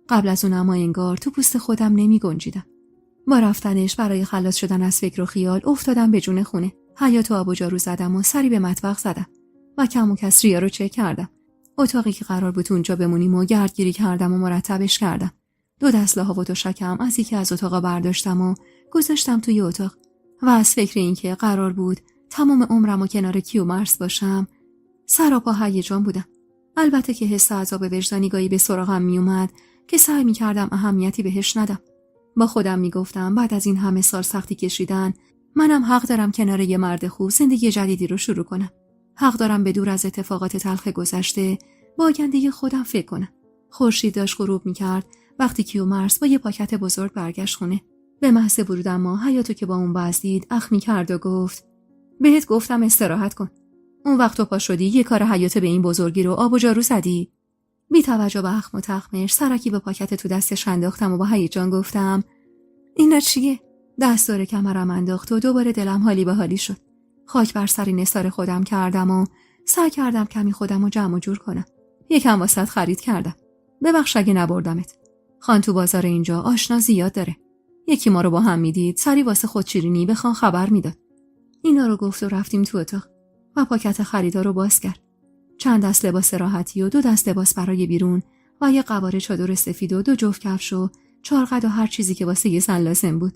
[SPEAKER 1] قبل از اون اما انگار تو پوست خودم نمی گنجیدم. با رفتنش برای خلاص شدن از فکر و خیال افتادم به جون خونه. حیاط و آب و جارو زدم و سری به مطبخ زدم و کم و کس ریا رو چک کردم. اتاقی که قرار بود اونجا بمونیم و گردگیری کردم و مرتبش کردم. 2 دست لحاف و تشکم از یکی از اتاقا برداشتم و گذاشتم توی اتاق و از فکر اینکه قرار بود تمام عمرم و کنار کیومرث باشم سراپا هیجان بودم. البته که حس عذاب وجدانی گاهی به سراغم می اومد که سعی می کردم اهمیتی بهش ندم. با خودم می گفتم بعد از این همه سال سختی کشیدن منم حق دارم کنار یه مرد خوب زندگی جدیدی رو شروع کنم. حق دارم به دور از اتفاقات تلخ گذشته با آینده خودم فکر کنم. خورشید داشت غروب می کرد وقتی کیومرث با یه پاکت بزرگ برگشت خونه. به محض ورود اما حیاطو که با اون بزدید اخ می کرد و گفت بهت گفتم استراحت کن. اون وقت تو پا شدی یه کار حیاط به این بزرگی رو آب و جارو زدی. بی توجه به اخم و تخمش سرکی به پاکت تو دستش انداختم و با هیجان گفتم اینا چیه؟ دست دور کمرم انداخت و دوباره دلم حالی به حالی شد. خاک بر سر نثار خودم کردم و سعی کردم کمی خودم رو جمع و جور کنم. یکم واسط خرید کردم. ببخش اگه نبردمت. خان تو بازار اینجا آشنا زیاد داره. یکی ما رو با هم میدید سری واسه خودشیرینی به خان خبر میداد. اینا رو گفت و رفتیم تو اتاق و پاکت خریدا رو باز کرد. چند دست لباس راحتی و 2 دست لباس برای بیرون و یه قواره چادر سفید و 2 جفت کفش و 4 قد و هر چیزی که واسه یه زن لازم بود.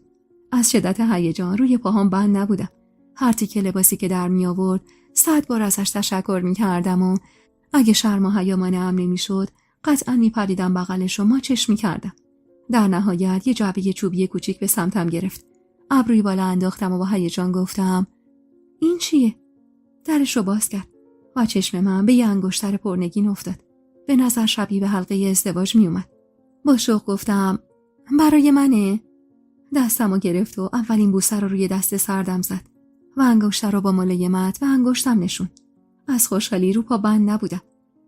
[SPEAKER 1] از شدت هیجان روی پاهام بند نبودم. هر تیکه لباسی که در می آورد 100 بار ازش تشکر می کردم و اگه شرم و حیا مانعم نمی‌شد قطعاً میپریدم بغلش و ماچش می‌کردم. در نهایت یه جعبه چوبی کوچیک به سمتم گرفت. ابروی بالا انداختم و با هیجان گفتم این چیه؟ درش رو باز کرد و چشم من به یه انگشتر پرنگین افتاد. به نظر شبیه به حلقه ازدواج می اومد. با شوق گفتم برای منه؟ دستمو گرفت و اولین بوسه رو روی دست سردم زد و انگشتر رو با ملایمت و انگشتم نشون. از خوشحالی رو پا بند نبودم.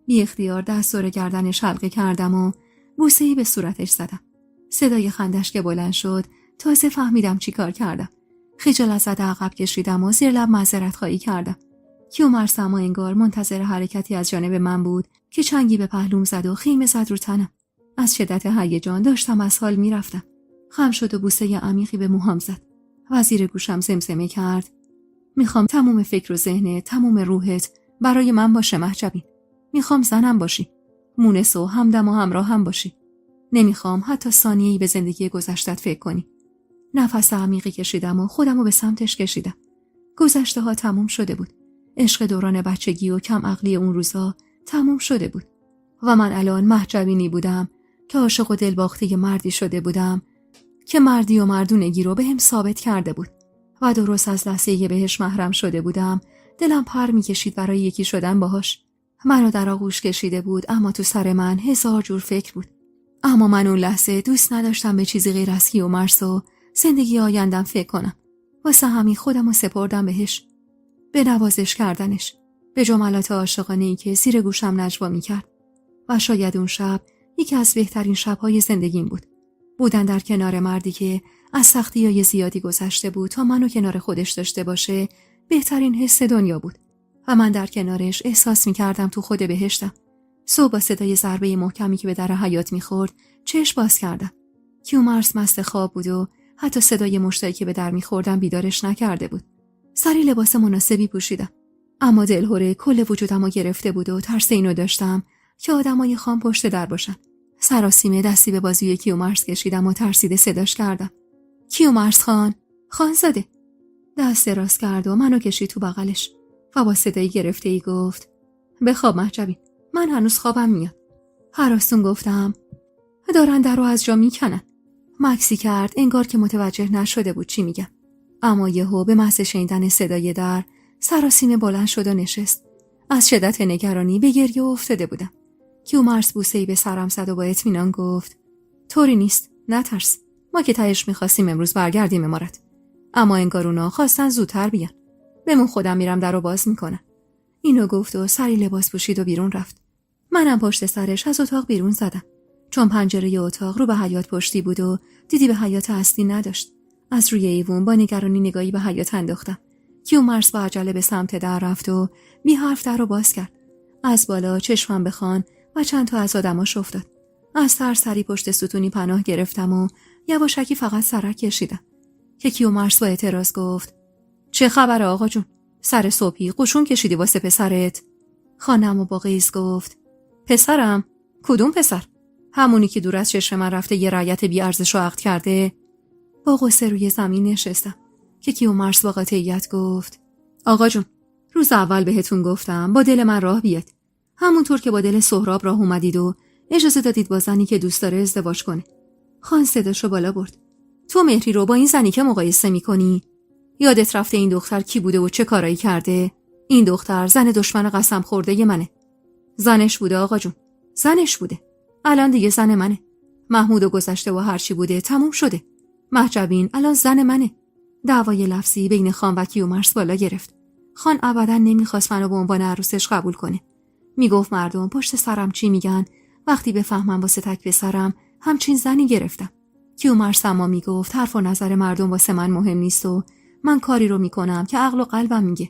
[SPEAKER 1] بی اختیار دست دور گردنش حلقه کردم و بوسه‌ای به صورتش زدم. صدای خندش که بلند شد تازه فهمیدم چی کار کردم. خجالت زده عقب کشیدم و زیر لب معذرت خواهی کردم. کیومرث اما انگار منتظر حرکتی از جانب من بود که چنگی به پهلوم زد و خیمه زد رو تنم. از شدت هیجان داشتم از حال میرفتم. خم شد و بوسه عمیقی به موهام زد و زیر گوشم زمزمه کرد میخوام تموم فکر و ذهنت، تموم روحت برای من باشه مهجبین. میخوام زنم باشی. مونس و همدم و همراه هم باشی. نمیخوام حتی ثانیه‌ای به زندگی گذشتت فکر کنی. نفس عمیقی کشیدم و خودمو به سمتش کشیدم. گذشته ها تموم شده بود. عشق دوران بچگی و کم عقلی اون روزا تموم شده بود. و من الان مهجبینی بودم که عاشق و دلباخته مردی شده بودم که مردی و مردونگی رو بهم ثابت کرده بود. و درست از لحظه‌ای بهش محرم شده بودم دلم پر می‌کشید برای یکی شدن باهاش. منو در آغوش کشیده بود اما تو سر من 1000 جور فکر بود. اما من اون لحظه دوست نداشتم به چیزی غیر از کیومرث و زندگی آیندم فکر کنم. واسه همین خودمو سپردم بهش. به نوازش کردنش. به جملات عاشقانه‌ای که زیر گوشم نجوا می‌کرد. و شاید اون شب یکی از بهترین شب‌های زندگیم بود. بودن در کنار مردی که از سختی‌های زیادی گذشته بود تا منو کنار خودش داشته باشه بهترین حس دنیا بود. و من در کنارش احساس می‌کردم تو خود بهشتم. صبح با صدای ضربه محکمی که به در حیاط می‌خورد چشم باز کردم. کیومرث مست خواب بود و حتی صدای مشتایی که به در می‌خوردم بیدارش نکرده بود. سری لباس مناسبی پوشیدم. اما دلهره کل وجودمو گرفته بود و ترس اینو داشتم که آدمای خام پشت در باشن. سراسیمه دستی به بازوی کیومرث کشیدم و ترسیده صداش کردم. کیومرث خانزاده. دست دراز کرد و منو کشید تو بغلش و با صدای گرفته‌ای گفت بخواب مهجبین، من هنوز خوابم میاد. هراسون گفتم دارن درو از جا میکنن. مکسی کرد انگار که متوجه نشده بود چی میگم. اما یهو به محض شنیدن صدای در سراسیمه بلند شد و نشست. از شدت نگرانی به گریه افتاده بودم. کیومرث بوسه‌ای به سرم زد و با اطمینان گفت طوری نیست، نترس. ما که تهش می‌خواستیم امروز برگردیم امارت. اما انگار اونا خواستن زودتر بیان. بمون خودم میرم درو باز میکنم. اینو گفت و سری لباس پوشید و بیرون رفت. منم پشت سرش از اتاق بیرون زدم. چون پنجره اتاق رو به حیاط پشتی بود و دیدی به حیاط اصلی نداشت. از روی ایوون با نگرانی نگاهی به حیاط انداختم. کیومرث با عجله به سمت در رفت و بی حرف در رو باز کرد. از بالا چشمم به خان و چند تا از آدماش افتاد. از سری پشت ستونی پناه گرفتم و یواشکی فقط سرک کشیدم که کیومرث با اعتراض گفت: چه خبره آقا جون؟ سر صبحی قشون کشیدی واسه پسرت؟ خانم و با غیظ گفت: پسرم؟ کدوم پسر؟ همونی که دور از چشم من رفته یه رعیت بی ارزش رو عقد کرده؟ با غصه روی زمین نشستم که کیومرث با قاطعیت گفت: آقا جون، روز اول بهتون گفتم با دل من راه بیاد، همونطور که با دل سهراب راه اومدید و اجازه دادید با زنی که دوست داره ازدواج کنه. خان صداشو بالا برد: تو مهری رو با این زنی که مقایسه میکنی؟ یادت رفته این دختر کی بوده و چه کارایی کرده؟ این دختر زن دشمن قسم خورده منه. زنش بوده آقا جون، زنش بوده. الان دیگه زن منه. محمود و گذشته و هرچی بوده تموم شده. مهجبین الان زن منه. دعوای لفظی بین خان و کیومرث بالا گرفت. خان ابدا نمیخواست منو به عنوان عروسش قبول کنه. میگفت مردم پشت سرم چی میگن وقتی بفهمم واسه تک پسرم همچین زنی گرفتم. کیومرث اما میگفت حرف و نظر مردم واسه من مهم نیست و من کاری رو میکنم که عقل و قلبم میگه.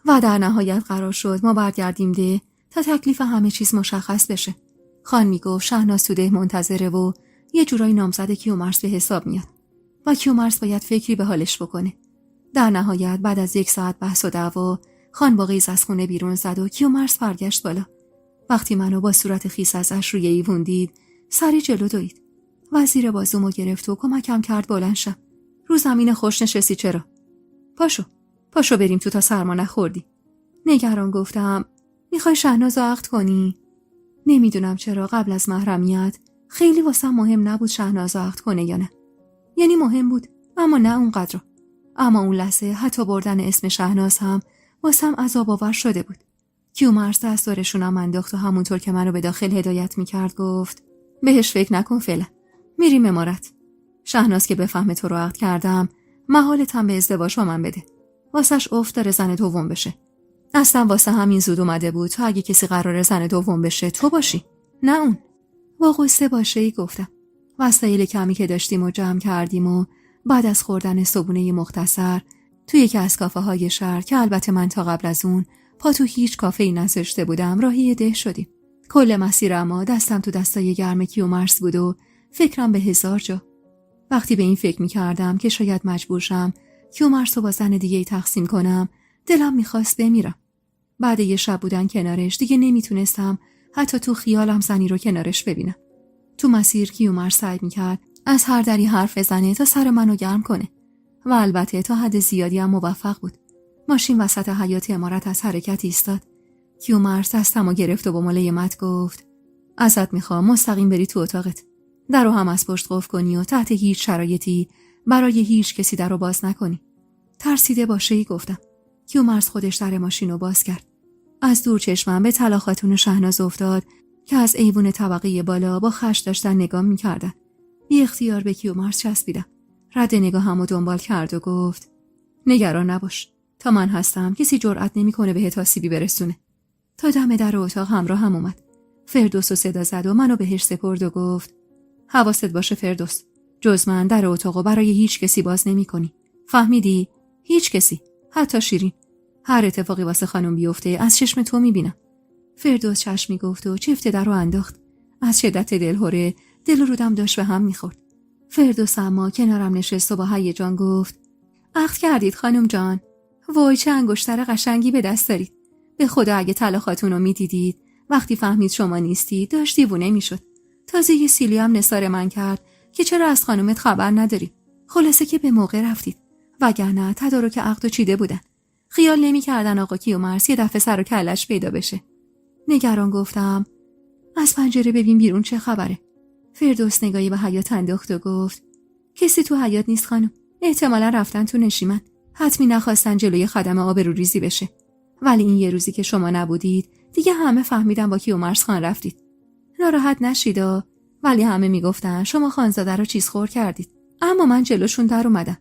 [SPEAKER 1] و در نهایت قرار شد ما برگردیم ده تا تکلیف همه چیز مشخص بشه. خان میگفت شهناز تو ده منتظره و یه جورایی نامزد کیومرث به حساب میاد و کیومرث باید فکری به حالش بکنه. در نهایت بعد از 1 ساعت بحث و دعوا خان با غیظ از خونه بیرون زد و کیومرث برگشت بالا. وقتی منو با صورت خیس ازش روی ایوون دید سری جلو دوید و زیر بازومو گرفت و کمکم کرد بلند شم. رو زمین خوش نشستی چرا؟ پاشو بریم تو تا سرما نخوردی. نگران گفتم: میخوای شهنازو عقد کنی؟ نمیدونم چرا قبل از محرمیت خیلی واسم مهم نبود شهنازو عقد کنه یا نه. یعنی مهم بود اما نه اونقدر. اما اون لحظه حتی بردن اسم شهناز هم واسم عذاب آور شده بود. کیومرث از دارشونم انداخت و همونطور که منو به داخل هدایت میکرد گفت: بهش فکر نکن فعلا. میریم امارت. شهناز که بفهمه تو رو عقد کردم محالت هم به ازدواج با من بده. واسش افت داره زن دوم بشه. اصلا واسه همین زود اومده بود تو اگه کسی قراره زن دوم بشه تو باشی، نه اون. با غصه باشه‌ای گفتم. وسایل کمی که داشتیم و جمع کردیم و بعد از خوردن صبحونه مختصر توی یکی از کافه های شهر که البته من تا قبل از اون پا تو هیچ کافه‌ای نذاشته بودم راهی ده شدیم. کل مسیر اما دستم تو دستای گرم کیومرث بود و فکرم به 1000 جا. وقتی به این فکر می‌کردم که شاید مجبور شم کیومرث رو با زن دیگه‌ای تقسیم کنم دلم می‌خواست بمیرم. بعد یه شب بودن کنارش دیگه نمیتونستم حتی تو خیالم زنی رو کنارش ببینم. تو مسیر کیومرث سعی می‌کرد از هر دری حرف بزنه تا سر منو گرم کنه و البته تا حد زیادی هم موفق بود. ماشین وسط حیاط عمارت از حرکت ایستاد. کیومرث دستمو گرفت و با ملایمت گفت: ازت میخوام مستقیم بری تو اتاقت. درو هم از پشت قفل کنی و تحت هیچ شرایطی برای هیچ کسی درو باز نکنی. ترسیده باشه‌ای گفتم. کیومرث خودش در ماشینو باز کرد. از دور چشمم به طلا خاتون و شهناز افتاد که از ایوون طبقه بالا با خش داشتن نگاه می‌کردن. بی اختیار به کیومرث چسبیدم. رد نگاهمو دنبال کرد و گفت: نگران نباش. تا من هستم کسی جرئت نمی‌کنه بهت آسیبی برسونه. تا دم در اتاق همراهم اومد. فردوس رو صدا زد و منو بهش سپرد و گفت: حواست باشه فردوس. جز من در اتاقو برای هیچ کسی باز نمی‌کنی. فهمیدی؟ هیچ کسی. حتی شیرین. هر اتفاقی واسه خانم بیفته از چشم تو میبینم. فردوس چشمی گفت و چفت در رو انداخت. از شدت دلهوره دل و رودم داشت به هم میخورد. فردوس اما کنارم نشست و با هیجان گفت: عقد کردید خانم جان. وای چه انگشتر قشنگی به دست دارید. به خدا اگه طلا خاتون رو میدیدید وقتی فهمید شما نیستی داشت دیوونه میشد. تازه یه سیلی هم نثار من کرد که چرا از خانومت خبر نداری. خلاصه که به موقع رفتید. وگرنه تدارک عقد و چیده بودن. خیال نمی‌کردن آقا کیومرث یه دفعه سر و کلش پیدا بشه. نگران گفتم: از پنجره ببین بیرون چه خبره. فردوس نگاهی به حیاط انداخت و گفت: کسی تو حیاط نیست خانم. احتمالا رفتن تو نشیمن. حتمی نخواستن جلوی خدمه آبروریزی بشه. ولی این یه روزی که شما نبودید دیگه همه فهمیدن با کیومرث خان رفتید. ناراحت نشیدا، ولی همه میگفتن شما خانزاده رو چیز خور کردید. اما من جلوشون در اومدم.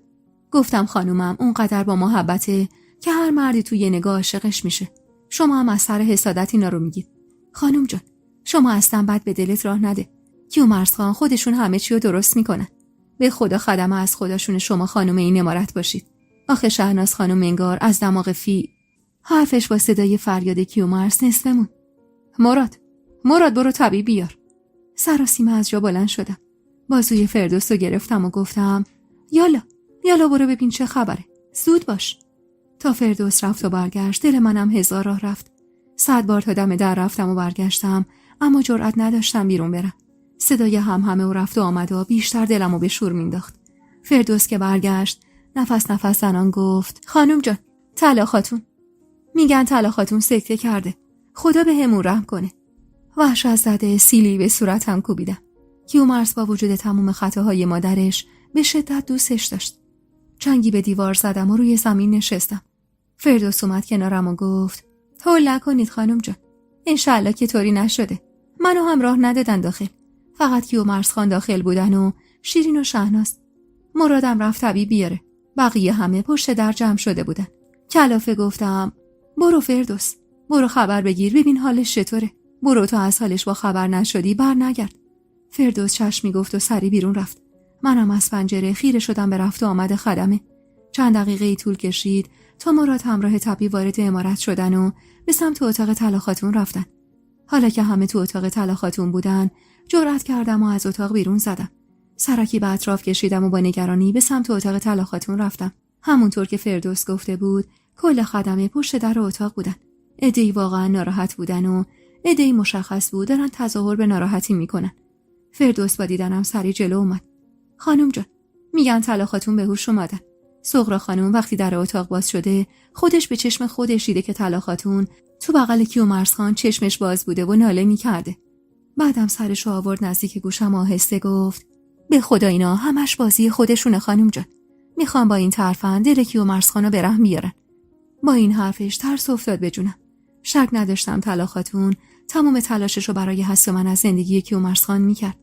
[SPEAKER 1] گفتم خانومم اونقدر با محبته که هر مردی توی یه نگاه عاشقش میشه. شما هم از سر حسادت اینا رو میگید. خانم جان، شما اصلا بد به دلت راه نده. کیومرث خان خودشون همه چی رو درست میکنن. به خدا خدمه از خداشون شما خانم این امارت باشید. آخه شهناز خانم انگار از دماغ حرفش با صدای فریاد کیومرث نصفه موند. مراد برو طبیب بیار. سراسیمه از جا بلند شدم. بازوی فردوس رو گرفتم و گفتم یالا برو ببین چه خبره. زود باش. تا فردوس رفت و برگشت دل منم هزار راه رفت. 100 بار تا دم در رفتم و برگشتم، اما جرئت نداشتم بیرون برم. صدای همهمه و رفت و آمد و بیشتر دلمو به شور مینداخت. فردوس که برگشت نفس زنان گفت: خانم جان، طلا خاتون. میگن طلا خاتون سکته کرده. خدا به همون رحم کنه. وحشت زده سیلی به صورتم کوبیدم. کیومرث با وجود تمام خطاهای مادرش به شدت دوستش داشت. چنگی به دیوار زدم و روی زمین نشستم. فردوس اومد کنارم و گفت: هول نکنید خانم جان. انشالله که طوری نشده. منو هم راه ندادن داخل. فقط کیومرث خان داخل بودن و شیرین و شهناز. مرادم رفت طبیب بیاره. بقیه همه پشت در جمع شده بودن. کلافه گفتم: برو فردوس، برو خبر بگیر ببین حالش چطوره. برو تا از حالش با خبر نشدی بر نگرد. فردوس چشمی گفت و سری بیرون رفت. منم از پنجره خیره شدم به رفت و آمد خدمه. چند دقیقه طول کشید تا مراد همراه طبیب وارد عمارت شدن و به سمت اتاق طلا خاتون رفتن. حالا که همه تو اتاق طلا خاتون بودن، جرأت کردم و از اتاق بیرون زدم. سرکی به اطراف کشیدم و با نگرانی به سمت اتاق طلا خاتون رفتم. همونطور که فردوس گفته بود، کل خدمه پشت در اتاق بودن. عده‌ای واقعا ناراحت بودن و عده‌ای مشخص بود دارن تظاهر به ناراحتی میکنن. فردوس با دیدنم سری جلو اومد. خانم جان، میگن طلا خاتون به هوش اومدن. صغرا خانم وقتی در اتاق باز شده، خودش به چشم خودش دیده که طلا خاتون تو بغل کیومرث خان چشمش باز بوده و ناله میکرده. بعدم سرشو آورد نزدیک گوشم آهسته گفت: به خدا اینا همش بازی خودشونه خانم جان. میخوام با این ترفند دل کیومرث خانو به رحم بیارن. با این حرفش ترس افتاد به جونم. شک نداشتم طلا خاتون تمام تلاششو برای حذف من از زندگی کیومرث خان میکرد.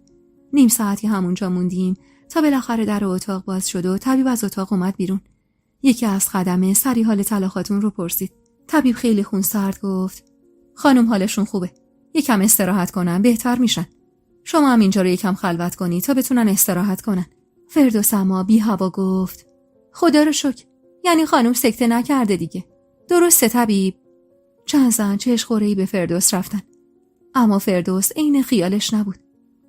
[SPEAKER 1] نیم ساعتی همونجا موندیم تا بالاخره در اتاق باز شد و طبیب از اتاق اومد بیرون. یکی از خدمه سری حال طلا خاتون رو پرسید. طبیب خیلی خونسرد گفت: خانم حالشون خوبه. یکم استراحت کنن بهتر میشن. شما هم اینجا رو یکم خلوت کنی تا بتونن استراحت کنن. فردوس اما بی هوا گفت: خدا رو شکر. یعنی خانم سکته نکرده دیگه. درسته طبیب؟ چند زن چشخوره‌ای به فردوس رفتن. اما فردوس عین خیالش نبود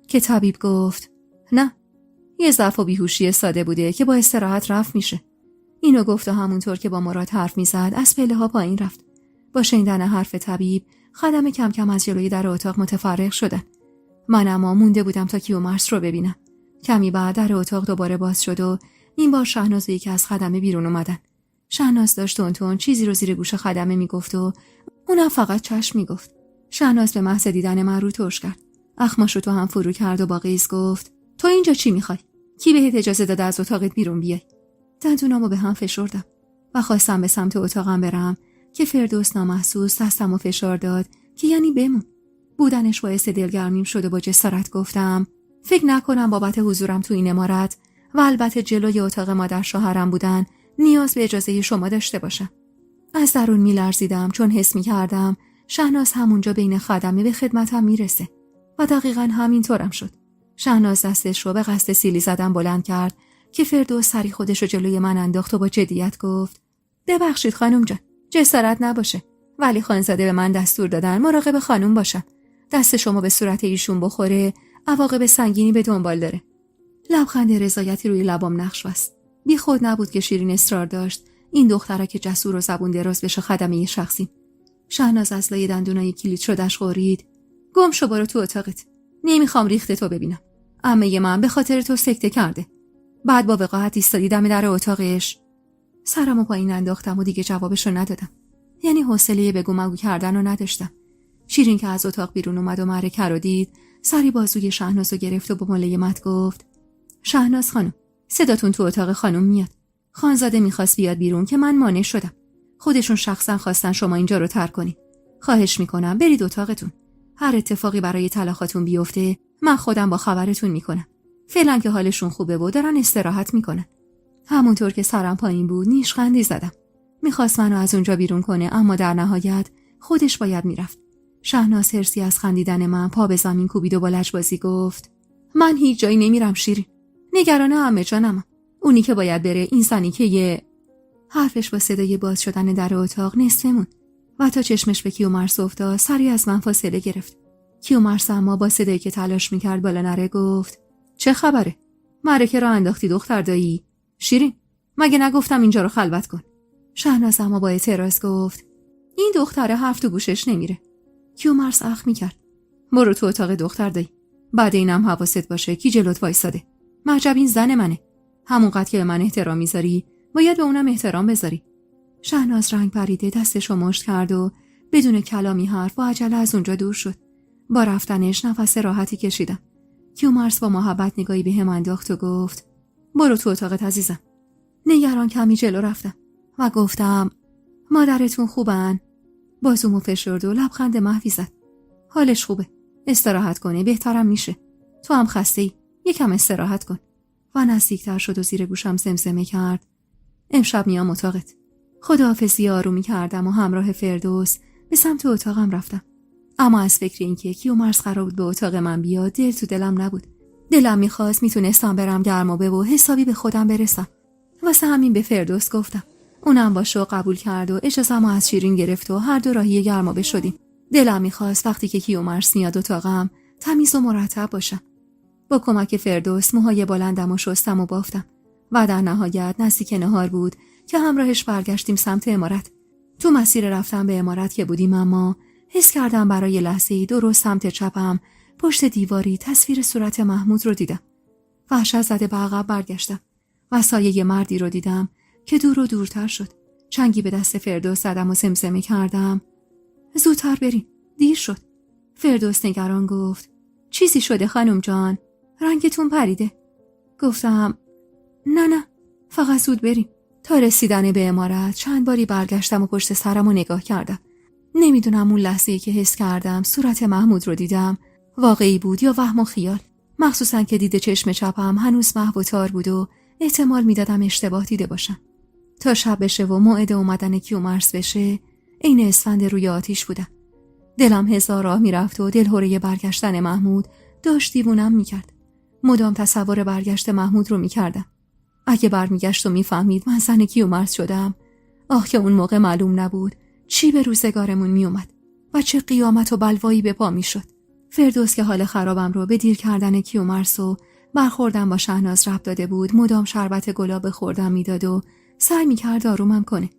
[SPEAKER 1] که طبیب گفت: نه، یه ضعف و بیهوشی ساده بوده که با استراحت رفت میشه. اینو گفت و همونطور که با مراد حرف میزد از پله ها پایین رفت. با شنیدن حرف طبیب خدمه کم کم از جلوی در اتاق متفرق شدن. من اما مونده بودم تا کیومرث رو ببینم. کمی بعد در اتاق دوباره باز شد و این بار شهناز و یکی از خدمه بیرون اومدن. شهناز داشت تون چیزی رو زیر گوش خدمه میگفت و اونم فقط چشم میگفت. شهناز به محض دیدن من رو ترش کرد. اخماشو تو هم فرو کرد و با غیظ گفت: تو اینجا چی میخوای؟ کی بهت اجازه داده از اتاقت بیرون بیای؟ دندونامو به هم فشردم و خواستم به سمت اتاقم برم که فردوس نامحسوس دستمو فشار داد که یعنی بمون. بودنش باعث دلگرمیم شد و با جسارت گفتم: فکر نکنم بابت حضورم تو این عمارت و البته جلوی اتاق مادر شوهرم بودن نیاز به اجازه شما داشته باشم. از درون میلرزیدم چون حس میکردم شهناز همونجا بین خدمه به خدمتم میرسه و دقیقاً همینطورم شد. شهناز دستش رو به قصد سیلی زدن بلند کرد که فردوس سری خودش رو جلوی من انداخت و با جدیت گفت: ببخشید خانم جان، جسارت نباشه، ولی خانزاده به من دستور دادن مراقب خانم باشم. دست شما به صورت ایشون بخوره عواقب سنگینی به دنبال داره. لبخند رضایتی روی لبام نقش بست. بی خود نبود که شیرین اصرار داشت این دختره که جسور و زبون دراز بشه خدمه شخصی. شهناز از لای دندونای کلید شدش غرید: گم شو برو تو اتاقت. نمیخوام ریخت تو ببینم. عمه من به خاطر تو سکته کرده. بعد با وقاحت ایستادی دم در اتاقش. سرمو پایین انداختم و دیگه جوابشو ندادم. یعنی حوصله بگو مگو کردن رو نداشتم. شیرین که از اتاق بیرون اومد و معرکه رو دید، سری بازوی شهنازو گرفت و با ملایمت گفت: شهناز خانم، صداتون تو اتاق خانم میاد. خانزاده میخواست بیاد بیرون که من مانع شدم. خودشون شخصا خواستن شما اینجا رو ترک کنید. خواهش میکنم برید اتاقتون. هر اتفاقی برای طلا خاتون بیفته من خودم با خبرتون میکنم. فعلا که حالشون خوبه و دارن استراحت میکنن. همونطور که سرم پایین بود نیشخندی زدم. میخواست منو از اونجا بیرون کنه اما در نهایت خودش باید میرفت. شهناز حرصی از خندیدن من پا به زمین کوبید و با لجبازی گفت: من هیچ جایی نمیرم شیرین. نگران عمه جانم. اونی که باید بره این زنی که حرفش با صدای باز شدن در اتاق نصفه موند و تا چشمش به کیومرث افتاد سری از من فاصله گرفت. کیومرث اما با صدایی که تلاش میکرد بالا نره گفت: چه خبره؟ معرکه را انداختی دختر دایی؟ شیرین، مگه نگفتم اینجا رو خلوت کن؟ شهناز اما با اعتراض گفت: این دختره حرف تو گوشش نمیره. کیومرث اخم میکرد: برو تو اتاق دختر دایی. بعد اینم حواست باشه کی جلوت وایساده. معجب این زن منه. همونقدر که به من احترام میذاری باید به اونم احترام بذاری. شهناز رنگ پریده دستش رو مشت کرد و بدون کلامی حرف با عجله از اونجا دور شد. با رفتنش نفس راحتی کشیدم. کیومرث با محبت نگاهی بهم انداخت و گفت: برو تو اتاقت عزیزم. نگران کمی جلو رفتم و گفتم: مادرتون خوبن؟ بازومو فشرد و لبخند محوی زد. حالش خوبه. استراحت کنه بهترم میشه. تو هم خسته‌ای. یکم استراحت کن. و نزدیکتر شد و زیر گوشم زمزمه کرد: امشب میام اتاقت. خداحافظی آرومی کردم و همراه فردوس به سمت اتاقم رفتم. اما از فکر اینکه کیومرث قرار بود به اتاق من بیاد دل تو دلم نبود. دلم میخواست میتونستم برم گرمابه و حسابی به خودم برسم. واسه همین به فردوس گفتم. اونم با شوق قبول کرد و اجازه‌مو از شیرین گرفت و هر دو راهی گرمابه شدیم. دلم میخواست وقتی که کیومرث میاد اتاقم تمیز و مرتب باشم. با کمک فردوس موهای بلندم و شستم و بافتم و در نهایت نزدیک نهار بود که همراهش برگشتیم سمت عمارت. تو مسیر رفتن به عمارت که بودیم اما حس کردم برای لحظه‌ای درست سمت چپم پشت دیواری تصویر صورت محمود رو دیدم. وحشت زده به عقب برگشتم و سایه مردی رو دیدم که دور و دورتر شد. چنگی به دست فردوس زدم و زمزمه کردم: زودتر بریم، دیر شد. فردوس نگران گفت: چیزی شده خانم جان؟ رنگتون پریده. گفتم: نه فقط زود بریم. تا رسیدن به عمارت چند باری برگشتم و پشت سرم رو نگاه کردم. نمیدونم اون لحظه‌ای که حس کردم صورت محمود رو دیدم واقعی بود یا وهم و خیال. مخصوصا که دید چشم چپم هنوز محو و تار بود و احتمال میدادم اشتباه دیده باشم. تا شب بشه و موعد اومدن کیومرث بشه عین اسفند روی آتیش بودم. دلم هزار راه میرفت و دلهوره برگشتن محمود داشت دیوونم میکرد. مدام تصور برگشت محمود رو میکردم. اگه برمیگشت و میفهمید من زن کیومرث شدم، آه که اون موقع معلوم نبود چی به روزگارمون میومد و چه قیامت و بلوایی به پا میشد. فردوس که حال خرابم رو به دیر کردن کیومرث و برخوردم با شهناز ربط داده بود مدام شربت گلاب خوردم میداد و سعی میکرد آرومم کنه.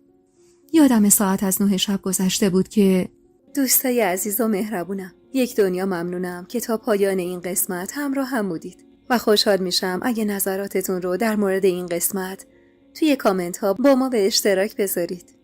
[SPEAKER 1] یادم ساعت از 9 شب گذشته بود که دوستای عزیز و مهربونم، یک دنیا ممنونم که تا پایان این قسمت همراه هم بودید و خوشحال میشم اگه نظراتتون رو در مورد این قسمت توی کامنت ها با ما به اشتراک بذارید.